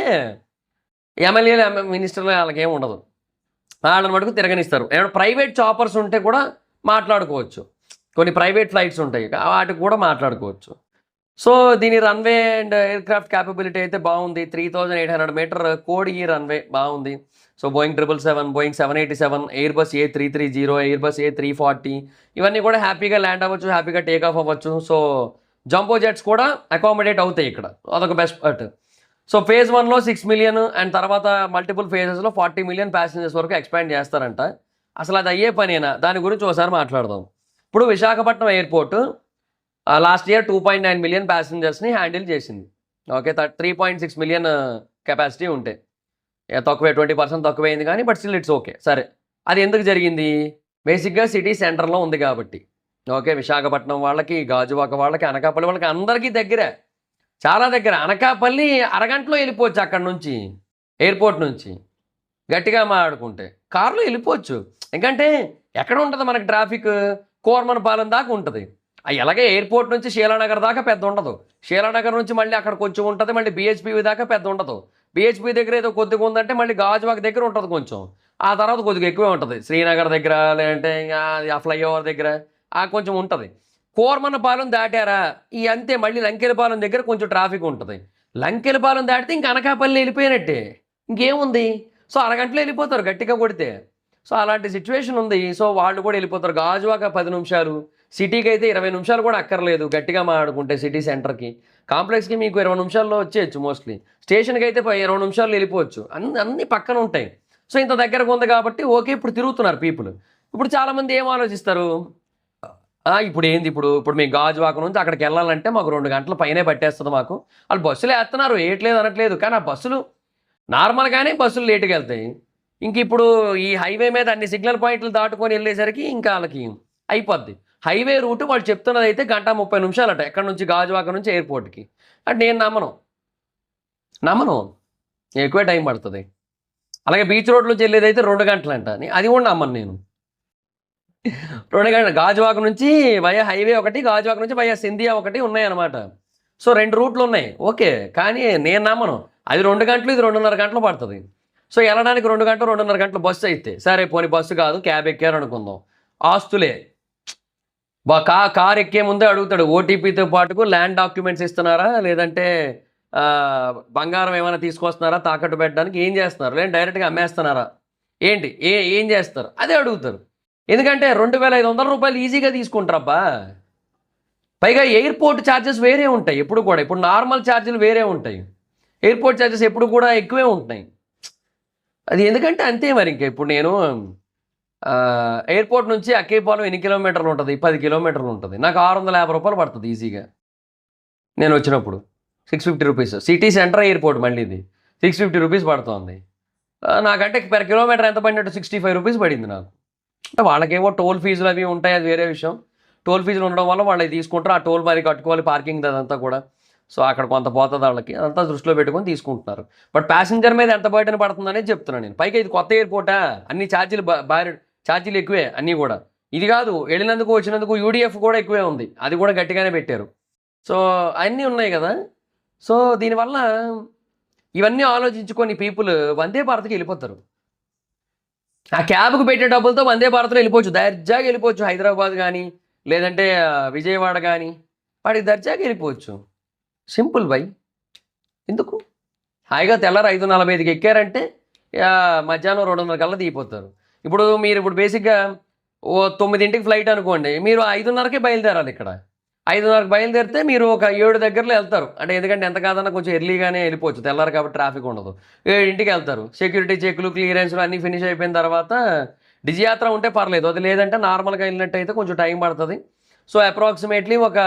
ఎమ్మెల్యేలు మినిస్టర్లు వాళ్ళకి ఏమి ఉండదు. వాళ్ళని మటుకు తిరగనిస్తారు. ఏమైనా ప్రైవేట్ చాపర్స్ ఉంటే కూడా మాట్లాడుకోవచ్చు, కొన్ని ప్రైవేట్ ఫ్లైట్స్ ఉంటాయి వాటికి కూడా మాట్లాడుకోవచ్చు. సో దీని runway and aircraft capability అయితే బాగుంది. 3800 మీటర్ కోడ్ ఈ రన్వే బాగుంది. So Boeing 777, Boeing 787, Airbus A330, Airbus A340 ఇవన్నీ కూడా హ్యాపీగా ల్యాండ్ అవ్వచ్చు, హ్యాపీగా టేక్ ఆఫ్ అవ్వచ్చు. సో జంబో జెట్స్ కూడా అకామిడేట్ అవుతాయి ఇక్కడ, అదొక బెస్ట్ పార్ట్. సో ఫేజ్ 1లో 6 మిలియన్ అండ్ తర్వాత మల్టిపుల్ ఫేజెస్లో 40 మిలియన్ ప్యాసింజర్స్ వరకు ఎక్స్పాండ్ చేస్తారంట. అసలు అది అయ్యే పనేనా, దాని గురించి ఒకసారి మాట్లాడదాం. ఇప్పుడు Visakhapatnam airport last year 2.9 million ప్యాసింజర్స్ని హ్యాండిల్ చేసింది. ఓకే, 3.6 మిలియన్ కెపాసిటీ ఉంటే తక్కువే, 20% తక్కువైంది కానీ బట్ స్టిల్ ఇట్స్ ఓకే. సరే, అది ఎందుకు జరిగింది? బేసిక్గా సిటీ సెంటర్లో ఉంది కాబట్టి. ఓకే, విశాఖపట్నం వాళ్ళకి, గాజువాక వాళ్ళకి, అనకాపల్లి వాళ్ళకి అందరికీ దగ్గరే, చాలా దగ్గర. అనకాపల్లి అరగంటలో వెళ్ళిపోవచ్చు అక్కడ నుంచి, ఎయిర్పోర్ట్ నుంచి గట్టిగా మాట్లాడుకుంటే కారులో వెళ్ళిపోవచ్చు. ఎందుకంటే ఎక్కడ ఉంటుంది మనకి ట్రాఫిక్, కోరమనపాలెం దాకా ఉంటుంది. ఎలాగే ఎయిర్పోర్ట్ నుంచి శీలానగర్ దాకా పెద్ద ఉండదు, శీలానగర్ నుంచి మళ్ళీ అక్కడ కొంచెం ఉంటుంది, మళ్ళీ BHP దాకా పెద్ద ఉండదు. BHP దగ్గర ఏదో కొద్దిగా ఉందంటే మళ్ళీ గాజువాక దగ్గర ఉంటుంది కొంచెం, ఆ తర్వాత కొద్దిగా ఎక్కువే ఉంటుంది శ్రీనగర్ దగ్గర, లేదంటే ఆ ఫ్లైఓవర్ దగ్గర కొంచెం ఉంటుంది. కోరమన్నపాలెం దాటారా ఈ అంతే, మళ్ళీ లంకెలపాలెం దగ్గర కొంచెం ట్రాఫిక్ ఉంటుంది. లంకెలపాలెం దాటితే ఇంక అనకాపల్లి వెళ్ళిపోయినట్టే, ఇంకేముంది. సో అరగంటలో వెళ్ళిపోతారు గట్టిగా కొడితే. సో అలాంటి సిచ్యువేషన్ ఉంది. సో వాళ్ళు కూడా వెళ్ళిపోతారు. గాజువాక 10 నిమిషాలు, సిటీకి అయితే 20 నిమిషాలు కూడా అక్కర్లేదు గట్టిగా మాట్లాడుకుంటే. సిటీ సెంటర్కి, కాంప్లెక్స్కి మీకు 20 నిమిషాల్లో వచ్చేయచ్చు మోస్ట్లీ. స్టేషన్కి అయితే 20 నిమిషాల్లో వెళ్ళిపోవచ్చు, అన్నీ పక్కన ఉంటాయి. సో ఇంత దగ్గరకు ఉంది కాబట్టి ఓకే, ఇప్పుడు తిరుగుతున్నారు పీపుల్. ఇప్పుడు చాలామంది ఏం ఆలోచిస్తారు, ఇప్పుడు ఏంది, ఇప్పుడు మేము గాజువాక నుంచి అక్కడికి వెళ్ళాలంటే మాకు 2 గంటల పైనే పట్టేస్తుంది మాకు. వాళ్ళు బస్సులు వేస్తున్నారు, వేయట్లేదు అనట్లేదు, కానీ ఆ బస్సులు నార్మల్గానే బస్సులు లేటుగా వెళ్తాయి. ఇంక ఇప్పుడు ఈ హైవే మీద అన్ని సిగ్నల్ పాయింట్లు దాటుకొని వెళ్ళేసరికి ఇంకా వాళ్ళకి అయిపోద్ది. హైవే రూట్ వాళ్ళు చెప్తున్నది అయితే 1:30 నిమిషాలట ఎక్కడి నుంచి, గాజువాక నుంచి ఎయిర్పోర్ట్కి. అంటే నేను నమ్మను, ఎక్కువే టైం పడుతుంది. అలాగే బీచ్ రోడ్ నుంచి వెళ్ళేది అయితే 2 గంటలంట, అది కూడా నమ్మను నేను. 2 గంటలు గాజువాక నుంచి వయా హైవే ఒకటి, గాజువాక నుంచి వయా సింధియా ఒకటి ఉన్నాయన్నమాట. సో 2 రూట్లు ఉన్నాయి ఓకే, కానీ నేను నమ్మను. అది 2 గంటలు, ఇది 2.5 గంటలు పడుతుంది. సో వెళ్ళడానికి 2 గంటలు, 2.5 గంటలు బస్సు అయితే సరే, పోనీ బస్సు కాదు క్యాబ్ ఎక్కారు అనుకుందాం. ఆస్తులే, కార్ ఎక్కే ముందే అడుగుతాడు ఓటీపీతో పాటుకు ల్యాండ్ డాక్యుమెంట్స్ ఇస్తున్నారా, లేదంటే బంగారం ఏమైనా తీసుకొస్తున్నారా తాకట్టు పెట్టడానికి, ఏం చేస్తున్నారు, లేదంటే డైరెక్ట్గా అమ్మేస్తున్నారా, ఏంటి ఏం చేస్తారు అదే అడుగుతారు. ఎందుకంటే 2,500 రూపాయలు ఈజీగా తీసుకుంటారబ్బా. పైగా ఎయిర్పోర్ట్ ఛార్జెస్ వేరే ఉంటాయి ఎప్పుడు కూడా. ఇప్పుడు నార్మల్ ఛార్జీలు వేరే ఉంటాయి, ఎయిర్పోర్ట్ ఛార్జెస్ ఎప్పుడు కూడా ఎక్కువే ఉంటున్నాయి. అది ఎందుకంటే అంతే మరి. ఇంకా ఇప్పుడు నేను ఎయిర్పోర్ట్ నుంచి అక్కేపాలెం ఎన్ని కిలోమీటర్లు ఉంటుంది, 10 కిలోమీటర్లు ఉంటుంది. నాకు 650 రూపాయలు పడుతుంది ఈజీగా. నేను వచ్చినప్పుడు 650 రూపీస్. సిటీ సెంటర్ ఎయిర్పోర్ట్ మళ్ళీ ఇది 650 రూపీస్ పడుతుంది. నాకంటే పెర్ కిలోమీటర్ ఎంత పడినట్టు 65 రూపీస్ పడింది నాకు. అంటే వాళ్ళకేమో టోల్ ఫీజులు అవి ఉంటాయి, అది వేరే విషయం. టోల్ ఫీజులు ఉండడం వల్ల వాళ్ళు తీసుకుంటారు, ఆ టోల్ మరి కట్టుకోవాలి, పార్కింగ్ అదంతా కూడా. సో అక్కడ కొంత పోతుంది వాళ్ళకి, అదంతా దృష్టిలో పెట్టుకొని తీసుకుంటున్నారు. బట్ ప్యాసింజర్ మీద ఎంత బయటన పడుతుందనేది చెప్తున్నాను నేను. పైగా ఇది కొత్త ఎయిర్పోర్టా, అన్ని ఛార్జీలు ఛార్జీలు ఎక్కువే అన్నీ కూడా. ఇది కాదు, వెళ్ళినందుకు వచ్చినందుకు UDF కూడా ఎక్కువే ఉంది, అది కూడా గట్టిగానే పెట్టారు. సో అన్నీ ఉన్నాయి కదా. సో దీనివల్ల ఇవన్నీ ఆలోచించుకొని పీపుల్ వందే భారత్కి వెళ్ళిపోతారు. ఆ క్యాబ్కి పెట్టే డబ్బులతో వందే భారత్లో వెళ్ళిపోవచ్చు, దర్జాగా వెళ్ళిపోవచ్చు. హైదరాబాద్ కానీ లేదంటే విజయవాడ కానీ వాడికి దర్జాగా వెళ్ళిపోవచ్చు. Simple by. ఎందుకు హాయిగా తెల్లారు 5:45కి ఎక్కారంటే మధ్యాహ్నం 2:30 కల్లా దిగిపోతారు. ఇప్పుడు బేసిక్గా ఓ 9ంటికి ఫ్లైట్ అనుకోండి, మీరు 5:30కే బయలుదేరాలి. ఇక్కడ 5:30కి బయలుదేరితే మీరు ఒక 7 దగ్గరలో వెళ్తారు. అంటే ఎందుకంటే ఎంత కాదన్నా కొంచెం ఎర్లీగానే వెళ్ళిపోవచ్చు, తెల్లారు కాబట్టి ట్రాఫిక్ ఉండదు. 7ంటికి వెళ్తారు. సెక్యూరిటీ చెక్లు, క్లియరెన్స్లు అన్నీ ఫినిష్ అయిపోయిన తర్వాత డిజియాత్ర ఉంటే పర్లేదు, అది లేదంటే నార్మల్గా వెళ్ళినట్టయితే కొంచెం టైం పడుతుంది. సో అప్రాక్సిమేట్లీ ఒక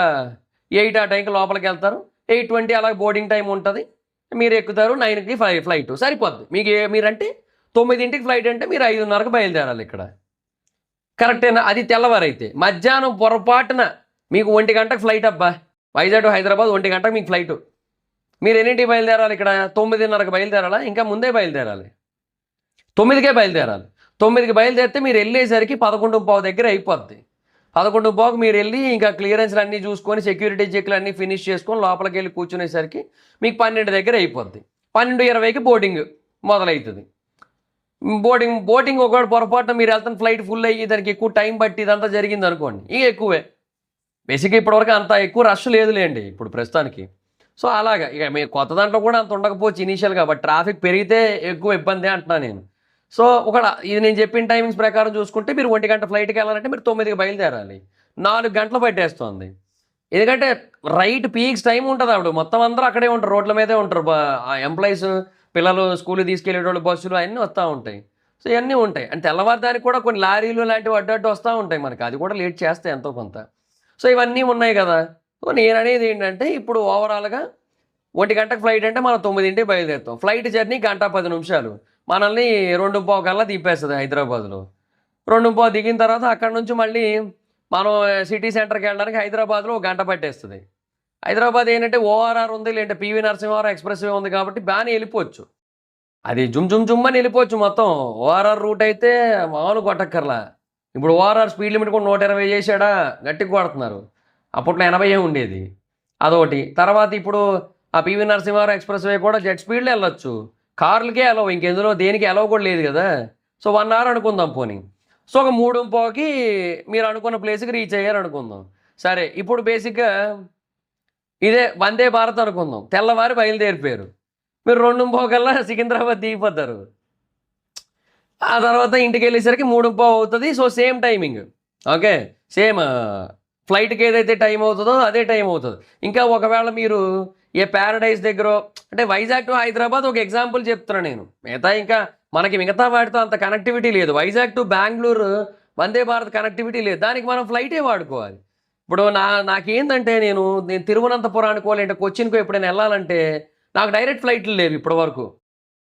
8 ఆ టైంకి లోపలికి వెళ్తారు. 8:20 అలా బోర్డింగ్ టైం ఉంటుంది. మీరు ఎక్కుతారు. 9కి ఫ్లైట్ సరిపోద్ది. మీరంటే 9ంటికి ఫ్లైట్ అంటే మీరు 5:30కి బయలుదేరాలి ఇక్కడ. కరెక్టేనా? అది తెల్లవారైతే. మధ్యాహ్నం పొరపాటున మీకు 1 గంటకు ఫ్లైట్ అబ్బా, వైజాగ్ టు హైదరాబాద్ 1 గంటకు మీకు ఫ్లైటు. మీరు ఎన్నింటికి బయలుదేరాలి ఇక్కడ? 9:30కి బయలుదేరాలా? ఇంకా ముందే బయలుదేరాలి. 9కే బయలుదేరాలి. 9కి బయలుదేరితే మీరు వెళ్ళేసరికి 11:15 దగ్గర అయిపోద్ది. 11:15కి మీరు వెళ్ళి ఇంకా క్లియరెన్స్లు అన్నీ చూసుకొని సెక్యూరిటీ చెక్లు అన్నీ ఫినిష్ చేసుకొని లోపలికి వెళ్ళి కూర్చునేసరికి మీకు 12 దగ్గర అయిపోద్ది. 12:20కి బోర్డింగ్ మొదలవుతుంది. బోటింగ్ ఒకటి పొరపాటున మీరు వెళ్తున్న ఫ్లైట్ ఫుల్ అయ్యి దానికి ఎక్కువ టైం బట్టి ఇదంతా జరిగింది అనుకోండి, ఇక ఎక్కువే. బేసిక్గా ఇప్పటివరకు అంత ఎక్కువ రష్ లేదులేండి ఇప్పుడు ప్రస్తుతానికి. సో అలాగా ఇక మీ కొత్త దాంట్లో కూడా అంత ఉండకపోవచ్చు ఇనీషియల్గా, బట్ ట్రాఫిక్ పెరిగితే ఎక్కువ ఇబ్బంది అంటున్నా నేను. సో ఇది నేను చెప్పిన టైమింగ్స్ ప్రకారం చూసుకుంటే మీరు 1 గంట ఫ్లైట్కి వెళ్ళాలంటే మీరు 9కి బయలుదేరాలి. 4 గంటలు పట్టేస్తుంది. ఎందుకంటే రైట్ పీక్స్ టైం ఉంటుంది. అప్పుడు మొత్తం అందరూ అక్కడే ఉంటారు, రోడ్ల మీదే ఉంటారు. ఎంప్లాయీస్, పిల్లలు స్కూల్కి తీసుకెళ్ళేటోళ్ళు, బస్సులు అన్నీ వస్తూ ఉంటాయి. సో ఇవన్నీ ఉంటాయి. అంటే తెల్లవారుదానికి కూడా కొన్ని లారీలు లాంటివి అడ్డు వస్తూ ఉంటాయి మనకి, అది కూడా లేట్ చేస్తాయి ఎంతో కొంత. సో ఇవన్నీ ఉన్నాయి కదా. సో నేను అనేది ఏంటంటే ఇప్పుడు ఓవరాల్గా 1 గంటకు ఫ్లైట్ అంటే మనం 9ంటికి బయలుదేరుతాం. ఫ్లైట్ జర్నీ 1:10 నిమిషాలు, మనల్ని 2:15 కల్లా దింపేస్తుంది హైదరాబాద్లో. 2:15 దిగిన తర్వాత అక్కడ నుంచి మళ్ళీ మనం సిటీ సెంటర్కి వెళ్ళడానికి హైదరాబాద్లో 1 గంట పట్టేస్తుంది. హైదరాబాద్ ఏంటంటే ఓఆర్ఆర్ ఉంది, లేదంటే పివి నరసింహారావు ఎక్స్ప్రెస్ వే ఉంది కాబట్టి బాగానే వెళ్ళిపోవచ్చు. అది జుమ్ అని వెళ్ళిపోవచ్చు మొత్తం. ఓఆర్ఆర్ రూట్ అయితే మామూలు కొట్టక్కర్లా. ఇప్పుడు ఓఆర్ఆర్ స్పీడ్ లిమిట్ కూడా 120 చేశాడా, గట్టిగా కొడుతున్నారు. అప్పట్లో 80 ఉండేది, అదొకటి. తర్వాత ఇప్పుడు ఆ పివి నరసింహారావు ఎక్స్ప్రెస్ వే కూడా జెట్ స్పీడ్లో వెళ్ళొచ్చు. కార్లకే అలవ్, ఇంకెందులో దేనికి అలవ్ కూడా లేదు కదా. సో 1 అవర్ అనుకుందాం పోనీ. సో ఒక 3:15కి మీరు అనుకున్న ప్లేస్కి రీచ్ అయ్యారు అనుకుందాం. సరే, ఇప్పుడు బేసిక్గా ఇదే వందే భారత్ అనుకుందాం. తెల్లవారి బయలుదేరిపోయారు. మీరు 2:15 కల్లా సికింద్రాబాద్ దిగిపోతారు. ఆ తర్వాత ఇంటికి వెళ్ళేసరికి 3:15 అవుతుంది. So same timing, okay, same ఫ్లైట్కి ఏదైతే టైం అవుతుందో అదే టైం అవుతుంది. ఇంకా ఒకవేళ మీరు ఏ ప్యారడైజ్ దగ్గర, అంటే వైజాగ్ టు హైదరాబాద్ ఒక ఎగ్జాంపుల్ చెప్తున్నాను నేను. మిగతా వాటితో అంత కనెక్టివిటీ లేదు. వైజాగ్ టు బెంగళూరు వందే భారత్ కనెక్టివిటీ లేదు, దానికి మనం ఫ్లైటే వాడుకోవాలి. ఇప్పుడు నాకేంటంటే నేను తిరువనంతపురానికో లేదంటే కొచ్చిన్కో ఎప్పుడైనా వెళ్ళాలంటే నాకు డైరెక్ట్ ఫ్లైట్లు లేవు ఇప్పటి వరకు.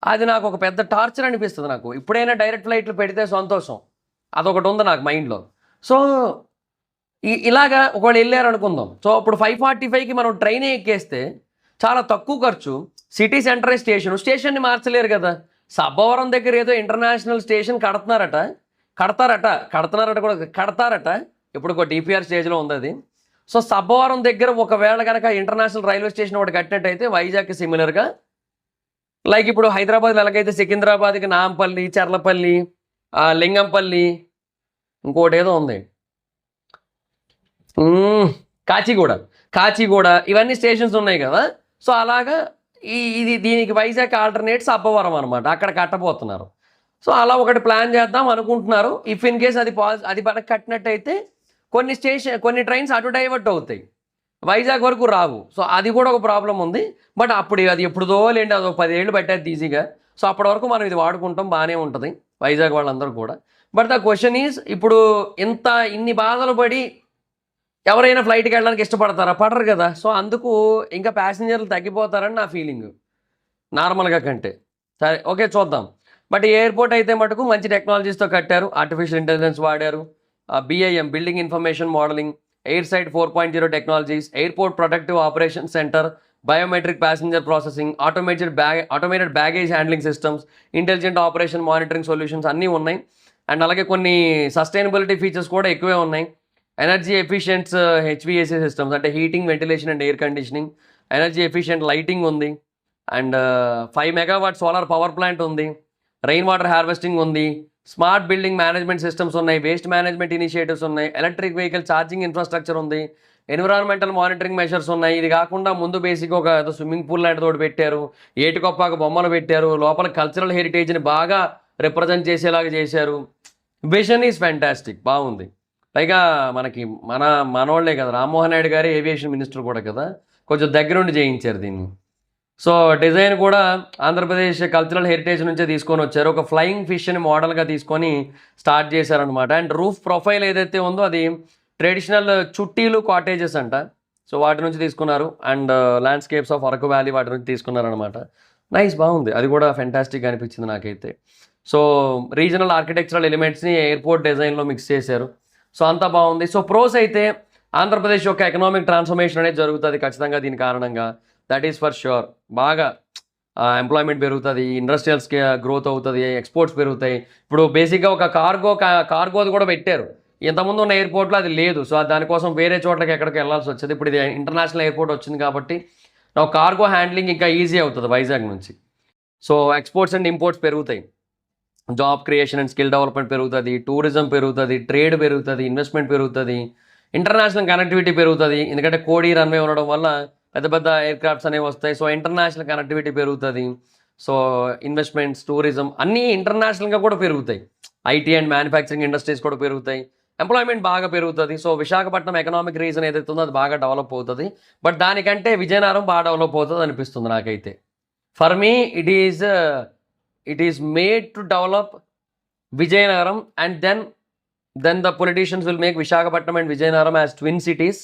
అది నాకు ఒక పెద్ద టార్చర్ అనిపిస్తుంది. నాకు ఇప్పుడైనా డైరెక్ట్ ఫ్లైట్లు పెడితే సంతోషం, అదొకటి ఉంది నాకు మైండ్లో. సో ఇలాగా ఒకవేళ వెళ్ళారు అనుకుందాం. సో ఇప్పుడు 5:45కి మనం ట్రైన్ ఎక్కేస్తే చాలా తక్కువ ఖర్చు, సిటీ సెంటరే స్టేషన్ని మార్చలేరు కదా. సబ్బవరం దగ్గర ఏదో ఇంటర్నేషనల్ స్టేషన్ కడతారట ఇప్పుడు ఒక డిపిఆర్ స్టేజ్లో ఉంది అది. సో సబ్బవరం దగ్గర ఒకవేళ కనుక ఇంటర్నేషనల్ రైల్వే స్టేషన్ ఒకటి కట్టినట్టయితే వైజాగ్కి సిమిలర్గా, లైక్ ఇప్పుడు హైదరాబాద్లో ఎలాగైతే సికింద్రాబాద్కి నాంపల్లి, చర్లపల్లి, లింగంపల్లి, ఇంకోటి ఏదో ఉంది, కాచిగూడ, ఇవన్నీ స్టేషన్స్ ఉన్నాయి కదా. సో అలాగా దీనికి వైజాగ్ ఆల్టర్నేట్స్ సబ్బవరం అనమాట, అక్కడ కట్టబోతున్నారు. సో అలా ఒకటి ప్లాన్ చేద్దాం అనుకుంటున్నారు. ఇఫ్ ఇన్ కేస్ అది మనకు కట్టినట్టయితే కొన్ని ట్రైన్స్ అటు డైవర్ట్ అవుతాయి, వైజాగ్ వరకు రావు. సో అది కూడా ఒక ప్రాబ్లం ఉంది. బట్ అది ఎప్పుడుదో లేండి, అది 10 ఏళ్ళు పట్టేది ఈజీగా. సో అప్పటి వరకు మనం ఇది వాడుకుంటాం, బాగానే ఉంటుంది వైజాగ్ వాళ్ళందరూ కూడా. బట్ ద క్వశ్చన్ ఈజ్, ఇప్పుడు ఇన్ని బాధలు పడి ఎవరైనా ఫ్లైట్కి వెళ్ళడానికి ఇష్టపడతారా? పడరు కదా. సో అందుకు ఇంకా ప్యాసింజర్లు తగ్గిపోతారని నా ఫీలింగ్ నార్మల్గా కంటే. సరే, ఓకే, చూద్దాం. బట్ ఎయిర్పోర్ట్ అయితే మటుకు మంచి టెక్నాలజీస్తో కట్టారు, ఆర్టిఫిషియల్ ఇంటెలిజెన్స్ వాడారు, BIM building information modelling, airside 4.0 technologies, airport protective operation centre, biometric passenger processing, automated baggage handling systems, intelligent operation monitoring solutions అన్నీ ఉన్నాయి. అండ్ అలాగే కొన్ని సస్టైనబిలిటీ ఫీచర్స్ కూడా ఎక్కువే ఉన్నాయి. ఎనర్జీ ఎఫిషియెంట్స్ HVAC సిస్టమ్స్, అంటే heating, ventilation and air conditioning, energy efficient lighting ఉంది, and 5 megawatt solar power plant ఉంది, రెయిన్ వాటర్ హార్వెస్టింగ్ ఉంది, స్మార్ట్ బిల్డింగ్ మేనేజ్మెంట్ సిస్టమ్స్ ఉన్నాయి, వేస్ట్ మేనేజ్మెంట్ ఇనిషియేటివ్స్ ఉన్నాయి, ఎలక్ట్రిక్ వెహికల్ ఛార్జింగ్ ఇన్ఫ్రాస్ట్రక్చర్ ఉంది, environmental monitoring measures ఉన్నాయి. ఇది కాకుండా ముందు బేసిక్గా ఒక స్విమ్మింగ్ పూల్ లాంటి తోటి పెట్టారు, ఏటికొప్పాక బొమ్మలు పెట్టారు, లోపల కల్చరల్ హెరిటేజ్ని బాగా రిప్రజెంట్ చేసేలాగా చేశారు. విజన్ ఈజ్ ఫ్యాంటాస్టిక్, బాగుంది. పైగా మనోళ్లే కదా, రామ్మోహన్ నాయుడు గారే ఏవియేషన్ మినిస్టర్ కూడా కదా, కొంచెం దగ్గరుండి చేయించారు దీన్ని. సో డిజైన్ కూడా ఆంధ్రప్రదేశ్ కల్చరల్ హెరిటేజ్ నుంచే తీసుకొని వచ్చారు. ఒక ఫ్లయింగ్ ఫిష్ని మోడల్గా తీసుకొని స్టార్ట్ చేశారనమాట. అండ్ రూఫ్ ప్రొఫైల్ ఏదైతే ఉందో అది ట్రెడిషనల్ చుట్టీలు కాటేజెస్ అంట. సో వాటి నుంచి తీసుకున్నారు. And landscapes of Araku valley వాటి నుంచి తీసుకున్నారనమాట. నైస్, బాగుంది. అది కూడా ఫెంటాస్టిక్ అనిపించింది నాకైతే. సో రీజనల్ ఆర్కిటెక్చరల్ ఎలిమెంట్స్ని ఎయిర్పోర్ట్ డిజైన్లో మిక్స్ చేశారు. సో అంతా బాగుంది. సో ప్రోస్ అయితే ఆంధ్రప్రదేశ్ యొక్క ఎకనామిక్ ట్రాన్స్ఫర్మేషన్ అనేది జరుగుతుంది ఖచ్చితంగా దీని కారణంగా. That is for sure. బాగా ఎంప్లాయ్మెంట్ పెరుగుతుంది, ఇండస్ట్రియల్స్కి గ్రోత్ అవుతుంది, ఎక్స్పోర్ట్స్ పెరుగుతాయి. ఇప్పుడు బేసిక్గా ఒక కార్గోది కూడా పెట్టారు. ఇంతకుముందు ఉన్న ఎయిర్పోర్ట్లో అది లేదు. సో దానికోసం వేరే చోట్లకి ఎక్కడికి వెళ్ళాల్సి వచ్చేది. ఇప్పుడు ఇది ఇంటర్నేషనల్ ఎయిర్పోర్ట్ వచ్చింది కాబట్టి నా కార్గో హ్యాండ్లింగ్ ఇంకా ఈజీ అవుతుంది వైజాగ్ నుంచి. సో ఎక్స్పోర్ట్స్ అండ్ ఇంపోర్ట్స్ పెరుగుతాయి, job creation and skill development పెరుగుతుంది, టూరిజం పెరుగుతుంది, ట్రేడ్ పెరుగుతుంది, ఇన్వెస్ట్మెంట్ పెరుగుతుంది, ఇంటర్నేషనల్ కనెక్టివిటీ పెరుగుతుంది. ఎందుకంటే కోడి రన్వే ఉండడం వల్ల పెద్ద పెద్ద ఎయిర్ క్రాఫ్ట్స్ అనేవి వస్తాయి. సో ఇంటర్నేషనల్ కనెక్టివిటీ పెరుగుతుంది. సో ఇన్వెస్ట్మెంట్స్, టూరిజం అన్నీ ఇంటర్నేషనల్గా కూడా పెరుగుతాయి. ఐటీ అండ్ మ్యానుఫ్యాక్చరింగ్ ఇండస్ట్రీస్ కూడా పెరుగుతాయి, ఎంప్లాయ్మెంట్ బాగా పెరుగుతుంది. సో విశాఖపట్నం ఎకనామిక్ రీజన్ ఏదైతే ఉందో అది బాగా డెవలప్ అవుతుంది. బట్ దానికంటే విజయనగరం బాగా డెవలప్ అవుతుంది అనిపిస్తుంది నాకైతే. For me it is made to develop Vizianagaram, and then the politicians will make Visakhapatnam and Vijayanagar as twin cities,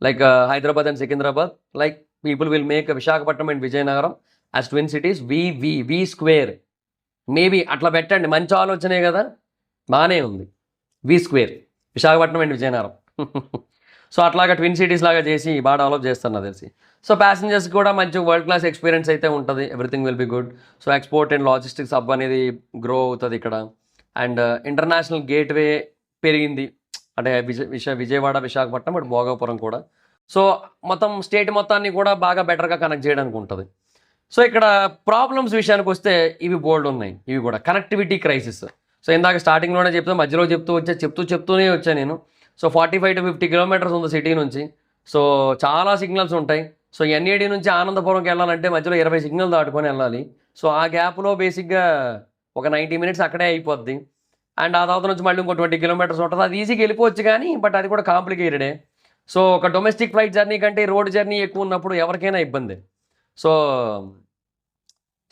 like Hyderabad and Secunderabad. Like people will make Visakhapatnam and Vijayanagar as twin cities. V square maybe అట్లా పెట్టండి, మంచి ఆలోచనే కదా, బాగానే ఉంది. V square Visakhapatnam and Vizianagaram. So అట్లాగా twin cities లాగా చేసి బాగా డెవలప్ చేస్తారు నాకు తెలిసి. సో ప్యాసింజర్స్ కూడా మంచి వరల్డ్ క్లాస్ ఎక్స్పీరియన్స్ అయితే ఉంటుంది. Everything will be good. So export and logistics hub అనేది గ్రో అవుతుంది ఇక్కడ. అండ్ ఇంటర్నేషనల్ గేట్వే పెరిగింది, అంటే విజయవాడ, విశాఖపట్నం, బట్ భోగాపురం కూడా. సో మొత్తం స్టేట్ మొత్తాన్ని కూడా బాగా బెటర్గా కనెక్ట్ చేయడానికి ఉంటుంది. సో ఇక్కడ ప్రాబ్లమ్స్ విషయానికి వస్తే ఇవి బోల్డ్ ఉన్నాయి. ఇవి కూడా కనెక్టివిటీ క్రైసిస్. సో ఇందాక స్టార్టింగ్లోనే మధ్యలో చెప్తూనే వచ్చాను నేను. సో 45 to 50 కిలోమీటర్స్ ఉంది సిటీ నుంచి. సో చాలా సిగ్నల్స్ ఉంటాయి. సో ఎన్ఏడి నుంచి ఆనందపురంకి వెళ్ళాలంటే మధ్యలో 20 సిగ్నల్ దాటుకొని వెళ్ళాలి. సో ఆ గ్యాప్లో బేసిక్గా ఒక 90 minutes అక్కడే అయిపోద్ది. అండ్ ఆ తర్వాత నుంచి మళ్ళీ ఇంకో 20 kilometers ఉంటుంది. అది ఈజీగా వెళ్ళిపోవచ్చు కానీ, బట్ అది కూడా కాంప్లికేటెడే. సో ఒక డొమెస్టిక్ ఫ్లైట్ జర్నీ కంటే రోడ్ జర్నీ ఎక్కువ ఉన్నప్పుడు ఎవరికైనా ఇబ్బంది. So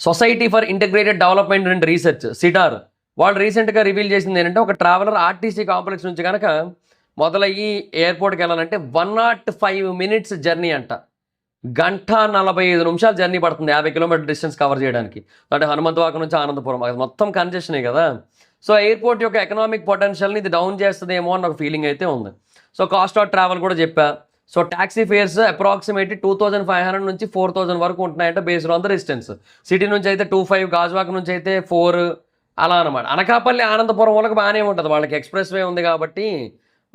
society for integrated development and research, cider, వాళ్ళు రీసెంట్గా రివీల్ చేసింది ఏంటంటే, ఒక ట్రావెలర్ ఆర్టీసీ కాంప్లెక్స్ నుంచి కనుక మొదలయ్యి ఎయిర్పోర్ట్కి వెళ్ళాలంటే 105 minutes జర్నీ అంట. 1:45 జర్నీ పడుతుంది 50 kilometer డిస్టెన్స్ కవర్ చేయడానికి. అంటే హనుమంతవాక నుంచి ఆనందపురం అది మొత్తం కంజెషనే కదా. సో ఎయిర్పోర్ట్ యొక్క ఎకనామిక్ పొటెన్షియల్ని ఇది డౌన్ చేస్తుందేమో అని ఒక ఫీలింగ్ అయితే ఉంది. సో కాస్ట్ ఆఫ్ ట్రావెల్ కూడా చెప్పా. సో ట్యాక్సీ ఫేర్స్ అప్రాక్సిమేట్లీ 2500 నుంచి 4000 వరకు ఉంటున్నాయంటే based on the distance. City నుంచి అయితే 25, గాజువాక నుంచి అయితే 4, అలా అనమాట. అనకాపల్లి, ఆనందపురం వాళ్ళకి బాగానే ఉంటుంది, వాళ్ళకి ఎక్స్ప్రెస్ వే ఉంది కాబట్టి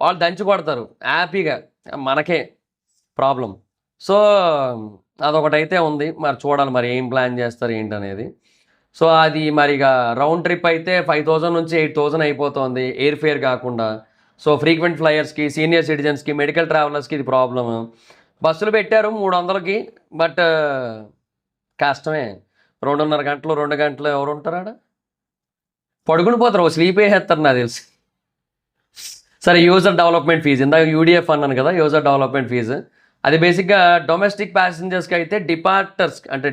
వాళ్ళు దంచి కొడతారు హ్యాపీగా, మనకే ప్రాబ్లం. సో అదొకటైతే ఉంది. మరి చూడాలి మరి ఏం ప్లాన్ చేస్తారు ఏంటనేది. సో అది మరి ఇక రౌండ్ ట్రిప్ అయితే 5000 నుంచి 8000 అయిపోతుంది ఎయిర్ ఫేర్ కాకుండా. సో ఫ్రీక్వెంట్ ఫ్లయర్స్కి, సీనియర్ సిటిజన్స్కి, మెడికల్ ట్రావెలర్స్కి ఇది ప్రాబ్లము. బస్సులు పెట్టారు 300కి, బట్ కష్టమే. 2.5 గంటలు 2 గంటలు ఎవరు ఉంటారా? పడుకుని పోతారు, స్లీప్ వేసేస్తారు నాకు తెలిసి. సరే, యూజర్ డెవలప్మెంట్ ఫీజు, ఇందాక యూడిఎఫ్ అన్నాను కదా, యూజర్ డెవలప్మెంట్ ఫీజు అది బేసిక్గా డొమెస్టిక్ ప్యాసింజర్స్కి అయితే డిపార్టర్స్, అంటే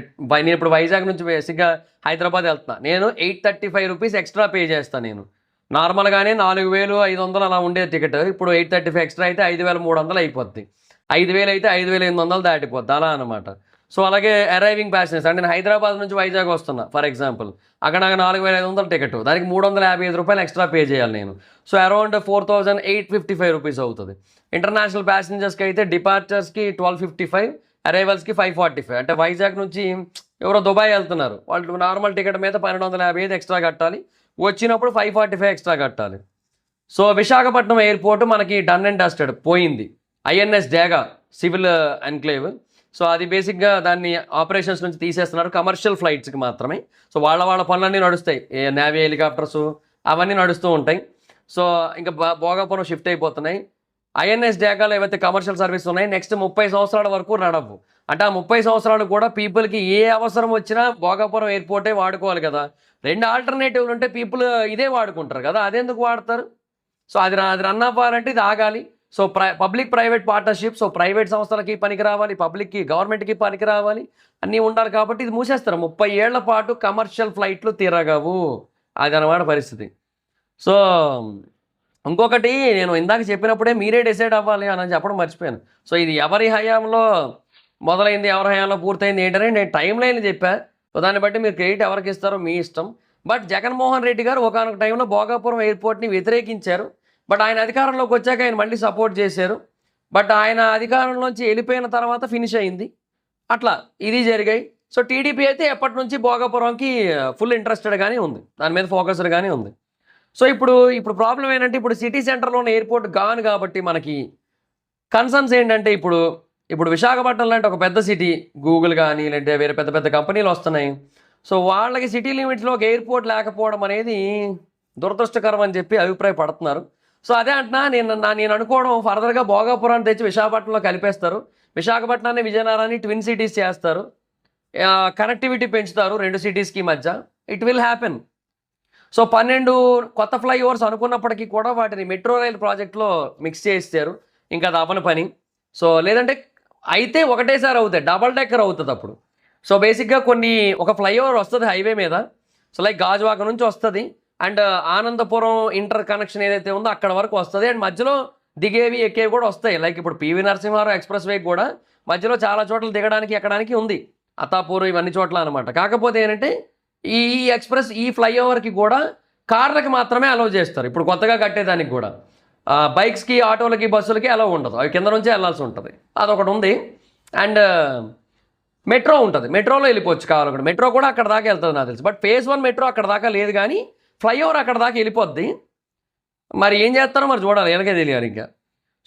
నేను ఇప్పుడు వైజాగ్ నుంచి బేసిక్గా హైదరాబాద్ వెళ్తున్నా, నేను 835 రూపీస్ ఎక్స్ట్రా పే చేస్తాను. నేను నార్మల్గానే 4500 అలా ఉండే టికెట్, ఇప్పుడు 835 ఎక్స్ట్రా అయితే 5300 అయిపోద్ది. 5000 అయితే 5800 దాటిపోద్ది, అలా అనమాట. సో అలాగే అరైవింగ్ ప్యాసింజర్స్, అంటే నేను హైదరాబాద్ నుంచి వైజాగ్ వస్తున్నా ఫర్ ఎగ్జాంపుల్, అక్కడ నాకు 4500 టికెట్, దానికి 355 రూపాయలు ఎక్స్ట్రా పే చేయాలి నేను. సో అరౌండ్ 4855 రూపీస్ అవుతుంది. ఇంటర్నేషనల్ ప్యాసింజర్స్కి అయితే డిపార్చర్స్కి 1255, అరైవల్స్కి 545. అంటే వైజాగ్ నుంచి ఎవరో దుబాయ్ వెళ్తున్నారు, వాళ్ళు నార్మల్ టికెట్ మీద 1255 ఎక్స్ట్రా కట్టాలి, వచ్చినప్పుడు 545 ఎక్స్ట్రా కట్టాలి. సో విశాఖపట్నం ఎయిర్పోర్ట్ మనకి డన్ అండ్ డస్టెడ్ పోయింది. ఐఎన్ఎస్ డేగా సివిల్ ఎన్క్లేవ్. సో అది బేసిక్గా దాన్ని ఆపరేషన్స్ నుంచి తీసేస్తున్నారు, కమర్షియల్ ఫ్లైట్స్కి మాత్రమే. సో వాళ్ళ పనులన్నీ నడుస్తాయి, నేవీ హెలికాప్టర్స్ అవన్నీ నడుస్తూ ఉంటాయి. సో ఇంకా భోగాపురం షిఫ్ట్ అయిపోతున్నాయి. ఐఎన్ఎస్ డేగాలో ఏవైతే కమర్షియల్ సర్వీస్ ఉన్నాయి నెక్స్ట్ 30 సంవత్సరాల వరకు నడవు. అంటే ఆ 30 సంవత్సరాలు కూడా పీపుల్కి ఏ అవసరం వచ్చినా భోగాపురం ఎయిర్పోర్టే వాడుకోవాలి కదా. 2 ఆల్టర్నేటివ్లు ఉంటే పీపుల్ ఇదే వాడుకుంటారు కదా, అదెందుకు వాడతారు? సో అది రన్ అవ్వాలంటే ఇది ఆగాలి. So public private partnership. So private సంస్థలకి పనికి రావాలి, పబ్లిక్కి గవర్నమెంట్కి పనికి రావాలి, అన్నీ ఉండాలి. కాబట్టి ఇది మూసేస్తారు. 30 ఏళ్ల పాటు కమర్షియల్ ఫ్లైట్లు తిరగవు, అది అన్నమాట పరిస్థితి. సో ఇంకొకటి, నేను ఇందాక చెప్పినప్పుడే మీరే డిసైడ్ అవ్వాలి అని చెప్పడం మర్చిపోయాను. సో ఇది ఎవరి హయాంలో మొదలైంది, ఎవరి హయాంలో పూర్తయింది ఏంటని నేను టైం లైన్ చెప్పాను. సో దాన్ని బట్టి మీరు క్రెడిట్ ఎవరికి ఇస్తారో మీ ఇష్టం. బట్ జగన్మోహన్ రెడ్డి గారు ఒకానొక టైంలో భోగాపురం ఎయిర్పోర్ట్ని వ్యతిరేకించారు. బట్ ఆయన అధికారంలోకి వచ్చాక ఆయన మళ్ళీ సపోర్ట్ చేశారు. బట్ ఆయన అధికారంలోంచి వెళ్ళిపోయిన తర్వాత ఫినిష్ అయింది. అట్లా ఇది జరిగాయి. సో టీడీపీ అయితే ఎప్పటి నుంచి భోగాపురంకి ఫుల్ ఇంట్రెస్టెడ్గానే ఉంది, దాని మీద ఫోకస్డ్గానే ఉంది. సో ఇప్పుడు ప్రాబ్లం ఏంటంటే, ఇప్పుడు సిటీ సెంటర్లో ఉన్న ఎయిర్పోర్ట్ గాను కాబట్టి మనకి కన్సర్న్స్ ఏంటంటే, ఇప్పుడు విశాఖపట్నం లాంటి ఒక పెద్ద సిటీ, గూగుల్ కానీ లేదంటే వేరే పెద్ద పెద్ద కంపెనీలు వస్తున్నాయి. సో వాళ్ళకి సిటీ లిమిట్స్లో ఒక ఎయిర్పోర్ట్ లేకపోవడం అనేది దురదృష్టకరం అని చెప్పి అభిప్రాయపడుతున్నారు. సో అదే అంటున్నా, నేను అనుకోవడం ఫర్దర్గా భోగాపురాన్ని తెచ్చి విశాఖపట్నంలో కలిపేస్తారు, విశాఖపట్నాన్ని విజయనగరాన్ని ట్విన్ సిటీస్ చేస్తారు, కనెక్టివిటీ పెంచుతారు 2 సిటీస్కి మధ్య. It will happen. సో 12 కొత్త ఫ్లైఓవర్స్ అనుకున్నప్పటికీ కూడా వాటిని మెట్రో రైల్ ప్రాజెక్ట్లో మిక్స్ చేస్తారు. ఇంకా అది అవ్వని పని. సో లేదంటే అయితే ఒకటేసారి అవుతాయి, డబల్ డెక్కర్ అవుతుంది అప్పుడు. సో బేసిక్గా ఒక ఫ్లైఓవర్ వస్తుంది హైవే మీద. సో లైక్ గాజువాక నుంచి వస్తుంది అండ్ ఆనందపురం ఇంటర్ కనెక్షన్ ఏదైతే ఉందో అక్కడ వరకు వస్తుంది. అండ్ మధ్యలో దిగేవి ఎక్కేవి కూడా వస్తాయి. లైక్ ఇప్పుడు పివి నరసింహారావు ఎక్స్ప్రెస్ వే కూడా మధ్యలో చాలా చోట్ల దిగడానికి ఎక్కడానికి ఉంది, అత్తాపూర్ ఇవన్నీ చోట్ల అనమాట. కాకపోతే ఏంటంటే ఈ ఫ్లైఓవర్కి కూడా కార్లకి మాత్రమే అలౌ చేస్తారు. ఇప్పుడు కొత్తగా కట్టేదానికి కూడా బైక్స్కి, ఆటోలకి, బస్సులకి అలౌ ఉండదు, అవి కింద నుంచే వెళ్ళాల్సి ఉంటుంది. అదొకటి ఉంది. అండ్ మెట్రో ఉంటుంది, మెట్రోలో వెళ్ళిపోవచ్చు కావాలనుకుంటే. మెట్రో కూడా అక్కడ దాకా వెళ్తుంది నాకు తెలుసు. బట్ phase 1 మెట్రో అక్కడ దాకా లేదు, కానీ ఫ్లైఓవర్ అక్కడ దాకా వెళ్ళిపోద్ది. మరి ఏం చేస్తారో మరి చూడాలి, ఎలాగే తెలియాలి ఇంకా.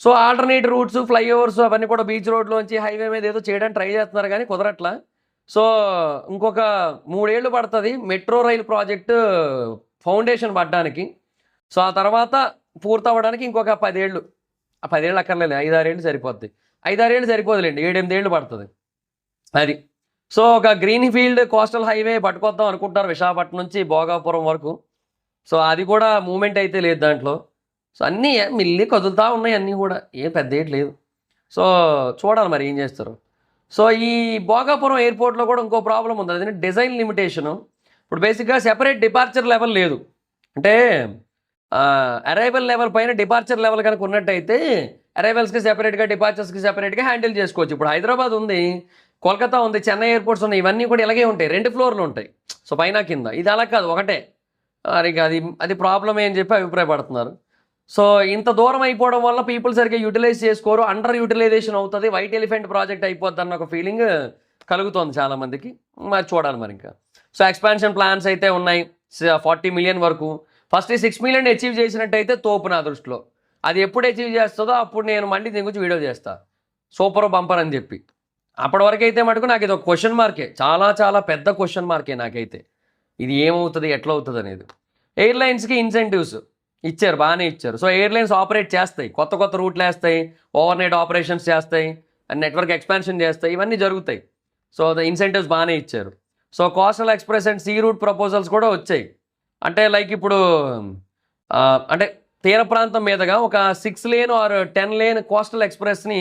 సో ఆల్టర్నేట్ రూట్స్, ఫ్లైఓవర్స్ అవన్నీ కూడా బీచ్ రోడ్లోంచి హైవే మీద ఏదో చేయడానికి ట్రై చేస్తున్నారు, కానీ కుదరట్లా. సో ఇంకొక 3 ఏళ్ళు పడుతుంది మెట్రో రైల్ ప్రాజెక్టు ఫౌండేషన్ పడ్డానికి. సో ఆ తర్వాత పూర్తవ్వడానికి ఇంకొక 10 ఏళ్ళు. ఆ 10 ఏళ్ళు అక్కర్లేదు, 5-6 ఏళ్ళు సరిపోద్ది. 5-6 ఏళ్ళు సరిపోదులేండి, 7-8 ఏళ్ళు పడుతుంది అది. సో ఒక గ్రీన్ ఫీల్డ్ కోస్టల్ హైవే పట్టుకొద్దాం అనుకుంటారు విశాఖపట్నం నుంచి భోగాపురం వరకు. సో అది కూడా మూమెంట్ అయితే లేదు దాంట్లో. సో అన్నీ మిల్లి కదులుతూ ఉన్నాయి, అన్నీ కూడా ఏం పెద్ద ఏటి లేదు. సో చూడాలి మరి ఏం చేస్తారు. సో ఈ భోగాపురం ఎయిర్పోర్ట్లో కూడా ఇంకో ప్రాబ్లం ఉంది, అదే డిజైన్ లిమిటేషను. ఇప్పుడు బేసిక్గా సెపరేట్ డిపార్చర్ లెవెల్ లేదు. అంటే అరైవల్ లెవెల్ పైన డిపార్చర్ లెవెల్ కనుక ఉన్నట్టయితే అరైవల్స్కి సెపరేట్గా, డిపార్చర్స్కి సెపరేట్గా హ్యాండిల్ చేసుకోవచ్చు. ఇప్పుడు హైదరాబాద్ ఉంది, కోల్కతా ఉంది, చెన్నై ఎయిర్పోర్ట్స్ ఉన్నాయి, ఇవన్నీ కూడా ఇలాగే ఉంటాయి, 2 ఫ్లోర్లు ఉంటాయి. సో పైన కింద. ఇది అలా కాదు, ఒకటే. అది ప్రాబ్లమే అని చెప్పి అభిప్రాయపడుతున్నారు. సో ఇంత దూరం అయిపోవడం వల్ల పీపుల్ సరిగ్గా యూటిలైజ్ చేసుకోరు, అండర్ యూటిలైజేషన్ అవుతుంది, వైట్ ఎలిఫెంట్ ప్రాజెక్ట్ అయిపోద్ది అన్న ఒక ఫీలింగ్ కలుగుతుంది చాలామందికి. మరి చూడాలి మరి ఇంకా. సో ఎక్స్పాన్షన్ ప్లాన్స్ అయితే ఉన్నాయి 40 మిలియన్ వరకు. ఫస్ట్ 6 మిలియన్ అచీవ్ చేసినట్టయితే తోపు నా దృష్టిలో. అది ఎప్పుడు అచీవ్ చేస్తుందో అప్పుడు నేను మళ్ళీ దీని గురించి వీడియో చేస్తాను, సూపర్ బంపర్ అని చెప్పి. అప్పటి వరకు అయితే మటుకు నాకు ఇది ఒక క్వశ్చన్ మార్కే, చాలా చాలా పెద్ద క్వశ్చన్ మార్కే నాకైతే. ఇది ఏమవుతుంది, ఎట్లా అవుతుంది అనేది. ఎయిర్లైన్స్కి ఇన్సెంటివ్స్ ఇచ్చారు, బాగానే ఇచ్చారు. సో ఎయిర్లైన్స్ ఆపరేట్ చేస్తాయి, కొత్త రూట్లు వేస్తాయి, ఓవర్నైట్ ఆపరేషన్స్ చేస్తాయి, నెట్వర్క్ ఎక్స్పాన్షన్ చేస్తాయి, ఇవన్నీ జరుగుతాయి. సో ఇన్సెంటివ్స్ బాగానే ఇచ్చారు. So coastal express and sea route proposals కూడా వచ్చాయి. అంటే లైక్ ఇప్పుడు అంటే తీర ప్రాంతం మీదుగా ఒక 6 లేన్ ఆర్ 10 లేన్ కోస్టల్ ఎక్స్ప్రెస్ని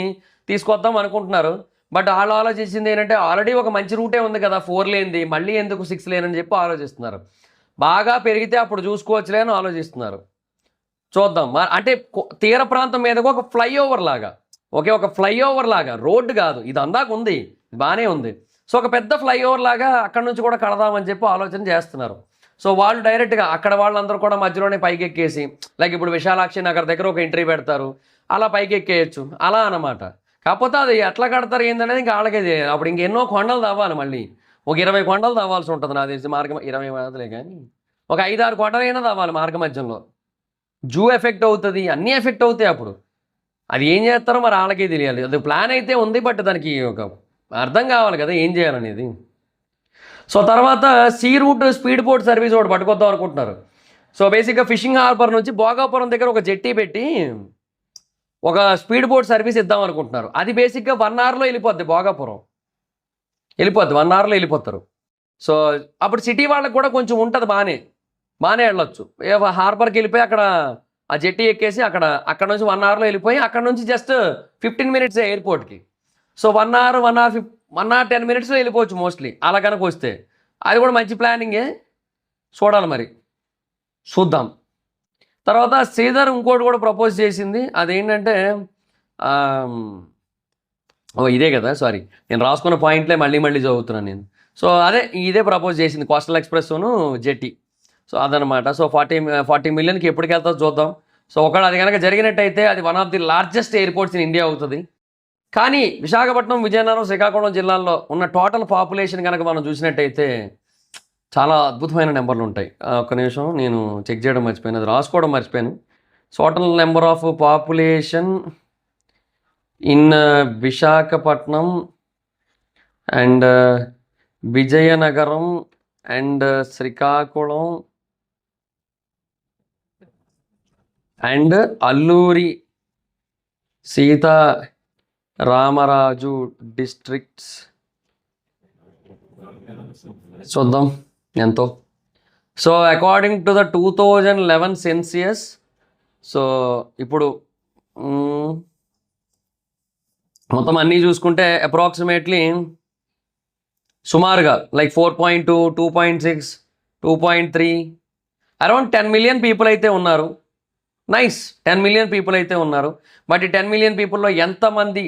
తీసుకొద్దాం అనుకుంటున్నారు. బట్ వాళ్ళు ఆలోచించింది ఏంటంటే, ఆల్రెడీ ఒక మంచి రూటే ఉంది కదా 4 లేన్ది, మళ్ళీ ఎందుకు 6 లేన్ అని చెప్పి ఆలోచిస్తున్నారు. బాగా పెరిగితే అప్పుడు చూసుకోవచ్చులే అని ఆలోచిస్తున్నారు. చూద్దాం. అంటే తీర ప్రాంతం మీదగా ఒక ఫ్లైఓవర్ లాగా, ఒక ఫ్లైఓవర్ లాగా, రోడ్డు కాదు, ఇది అందాక ఉంది, బాగానే ఉంది. సో ఒక పెద్ద ఫ్లైఓవర్ లాగా అక్కడ నుంచి కూడా కడదామని చెప్పి ఆలోచన చేస్తున్నారు. సో వాళ్ళు డైరెక్ట్గా అక్కడ వాళ్ళందరూ కూడా మధ్యలోనే పైకి ఎక్కేసి, లైక్ ఇప్పుడు విశాలాక్షి నగర్ దగ్గర ఒక ఎంట్రీ పెడతారు, అలా పైకి ఎక్కేయచ్చు, అలా అన్నమాట. కాకపోతే అది ఎట్లా కడతారు ఏందనేది ఇంకా వాళ్ళకే తెలియదు. అప్పుడు ఇంకెన్నో కొండలు తవ్వాలి, మళ్ళీ ఒక 20 కొండలు తవ్వాల్సి ఉంటుంది నాకు తెలిసి. మార్గం 20 కాదులే కానీ ఒక 5-6 కొండలైనా తవ్వాలి మార్గ మధ్యంలో. జూ ఎఫెక్ట్ అవుతుంది, అన్నీ ఎఫెక్ట్ అవుతాయి. అప్పుడు అది ఏం చేస్తారో మరి వాళ్ళకే తెలియాలి. అది ప్లాన్ అయితే ఉంది, బట్ దానికి ఒక అర్థం కావాలి కదా ఏం చేయాలనేది. సో తర్వాత sea route speed boat service ఒకటి పట్టుకొద్దాం అనుకుంటున్నారు. సో బేసిక్గా ఫిషింగ్ హార్బర్ నుంచి భోగాపురం దగ్గర ఒక జెట్టి పెట్టి ఒక స్పీడ్ బోట్ సర్వీస్ ఇద్దాం అనుకుంటున్నారు. అది బేసిక్గా 1 అవర్లో వెళ్ళిపోద్ది, భోగాపురం వెళ్ళిపోద్ది, 1 అవర్లో వెళ్ళిపోతారు. సో అప్పుడు సిటీ వాళ్ళకి కూడా కొంచెం ఉంటుంది, బాగానే వెళ్ళొచ్చు. హార్బర్కి వెళ్ళిపోయి అక్కడ ఆ జెట్టి ఎక్కేసి అక్కడ నుంచి 1 అవర్లో వెళ్ళిపోయి అక్కడ నుంచి జస్ట్ 15 మినిట్స్ ఎయిర్పోర్ట్కి. సో 1 అవర్ 1 అవర్ 10 మినిట్స్లో వెళ్ళిపోవచ్చు మోస్ట్లీ, అలా కనుక వస్తే. అది కూడా మంచి ప్లానింగే, చూడాలి మరి, చూద్దాం. తర్వాత శ్రీధర్ ఇంకోటి కూడా ప్రపోజ్ చేసింది, అదేంటంటే ఇదే కదా, సారీ నేను రాసుకున్న పాయింట్లే మళ్ళీ చదువుతున్నాను నేను. సో ఇదే ప్రపోజ్ చేసింది, కోస్టల్ ఎక్స్ప్రెస్ను జెట్టి. సో అదనమాట. సో 40 మిలియన్కి ఎప్పటికి వెళ్తుందో చూద్దాం. సో ఒకవేళ అది కనుక జరిగినట్టయితే అది one of the largest airports in India అవుతుంది. కానీ విశాఖపట్నం, విజయనగరం, శ్రీకాకుళం జిల్లాల్లో ఉన్న టోటల్ పాపులేషన్ కనుక మనం చూసినట్టయితే చాలా అద్భుతమైన నెంబర్లు ఉంటాయి. ఒక్క నిమిషం, నేను చెక్ చేయడం మర్చిపోయాను, అది రాసుకోవడం మర్చిపోయాను. Total number of population in Visakhapatnam and Vizianagaram and Srikakulam and Alluri Sitaramaraju districts చూద్దాం ఎంతో. So according to the 2011 census, so ఇప్పుడు మొత్తం అన్నీ చూసుకుంటే అప్రాక్సిమేట్లీ సుమారుగా లైక్ 4.2, 2.6, 2.3 అరౌండ్ 10 మిలియన్ పీపుల్ అయితే ఉన్నారు. నైస్, 10 మిలియన్ పీపుల్ అయితే ఉన్నారు. బట్ ఈ 10 మిలియన్ పీపుల్లో ఎంతమంది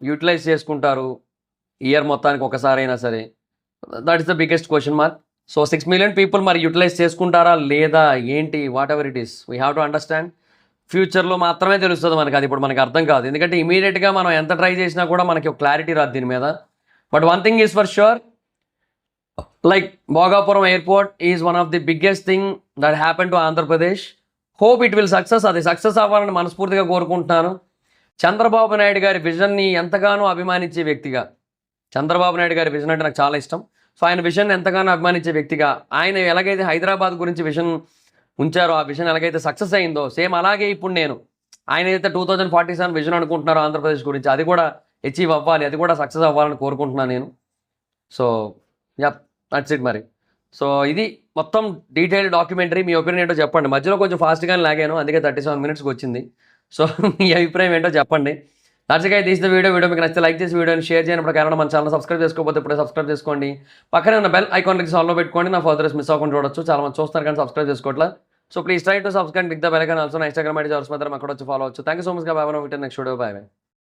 యూటిలైజ్ చేసుకుంటారు ఇయర్ మొత్తానికి ఒకసారైనా సరే? That is the biggest question mark. So 6 million people మరి యూటిలైజ్ చేసుకుంటారా లేదా ఏంటి, what ever it is, we have to understand. ఫ్యూచర్లో మాత్రమే తెలుస్తుంది మనకి, అది ఇప్పుడు మనకు అర్థం కాదు. ఎందుకంటే ఇమీడియట్గా మనం ఎంత ట్రై చేసినా కూడా మనకి ఒక క్లారిటీ రాదు దీని మీద. But one thing is for sure, like Bhogapuram airport is one of the biggest thing that happen to Andhra Pradesh. Hope it will success. అది సక్సెస్ అవ్వాలని మనస్ఫూర్తిగా కోరుకుంటున్నాను. చంద్రబాబు నాయుడు గారి విజన్ని ఎంతగానో అభిమానించే వ్యక్తిగా, చంద్రబాబు నాయుడు గారి విజన్ అంటే నాకు చాలా ఇష్టం. సో ఆయన విజన్ ఎంతగానో అభిమానించే వ్యక్తిగా, ఆయన ఎలాగైతే హైదరాబాద్ గురించి విజన్ ఉంచారో, ఆ విజన్ ఎలాగైతే సక్సెస్ అయిందో, సేమ్ అలాగే ఇప్పుడు నేను ఆయన ఏదైతే 2047 విజన్ అనుకుంటున్నారో ఆంధ్రప్రదేశ్ గురించి, అది కూడా అచీవ్ అవ్వాలి, అది కూడా సక్సెస్ అవ్వాలని కోరుకుంటున్నాను నేను. సో దట్స్ ఇట్ మరి. సో ఇది మొత్తం డీటెయిల్డ్ డాక్యుమెంటరీ. మీ ఒపీనియన్ ఏంటో చెప్పండి. మధ్యలో కొంచెం ఫాస్ట్గానే లాగాను, అందుకే 37 మినిట్స్కి వచ్చింది. సో మీ అభిప్రాయం ఏంటో చెప్పండి. దర్శగా తీసిన వీడియో మీకు నచ్చితే లైక్ చేసి వీడియోని షేర్ చేయనప్పుడు కారణం మన ఛానల్ సబ్స్క్రైబ్ చేసుకోకపోతే ఇప్పుడే సబ్స్క్రైబ్ చేసుకోండి. పక్కనే ఉన్న బెల్ ఐకాన్ ఆన్లో పెట్టుకోండి, నా ఫర్దర్స్ మిస్ అవ్వకుండా చూడొచ్చు. చాలా మంది చూస్తారు కానీ సబ్స్క్రైబ్ చేసుకోవట్లా. So please try to subscribe, click the bell icon also. నా ఇన్స్టాగ్రామ్ ఐడి జోర్స్ మాత్రం అక్కడ వచ్చి ఫాలో అవచ్చు. Thank you so much. Bye, next video, bye.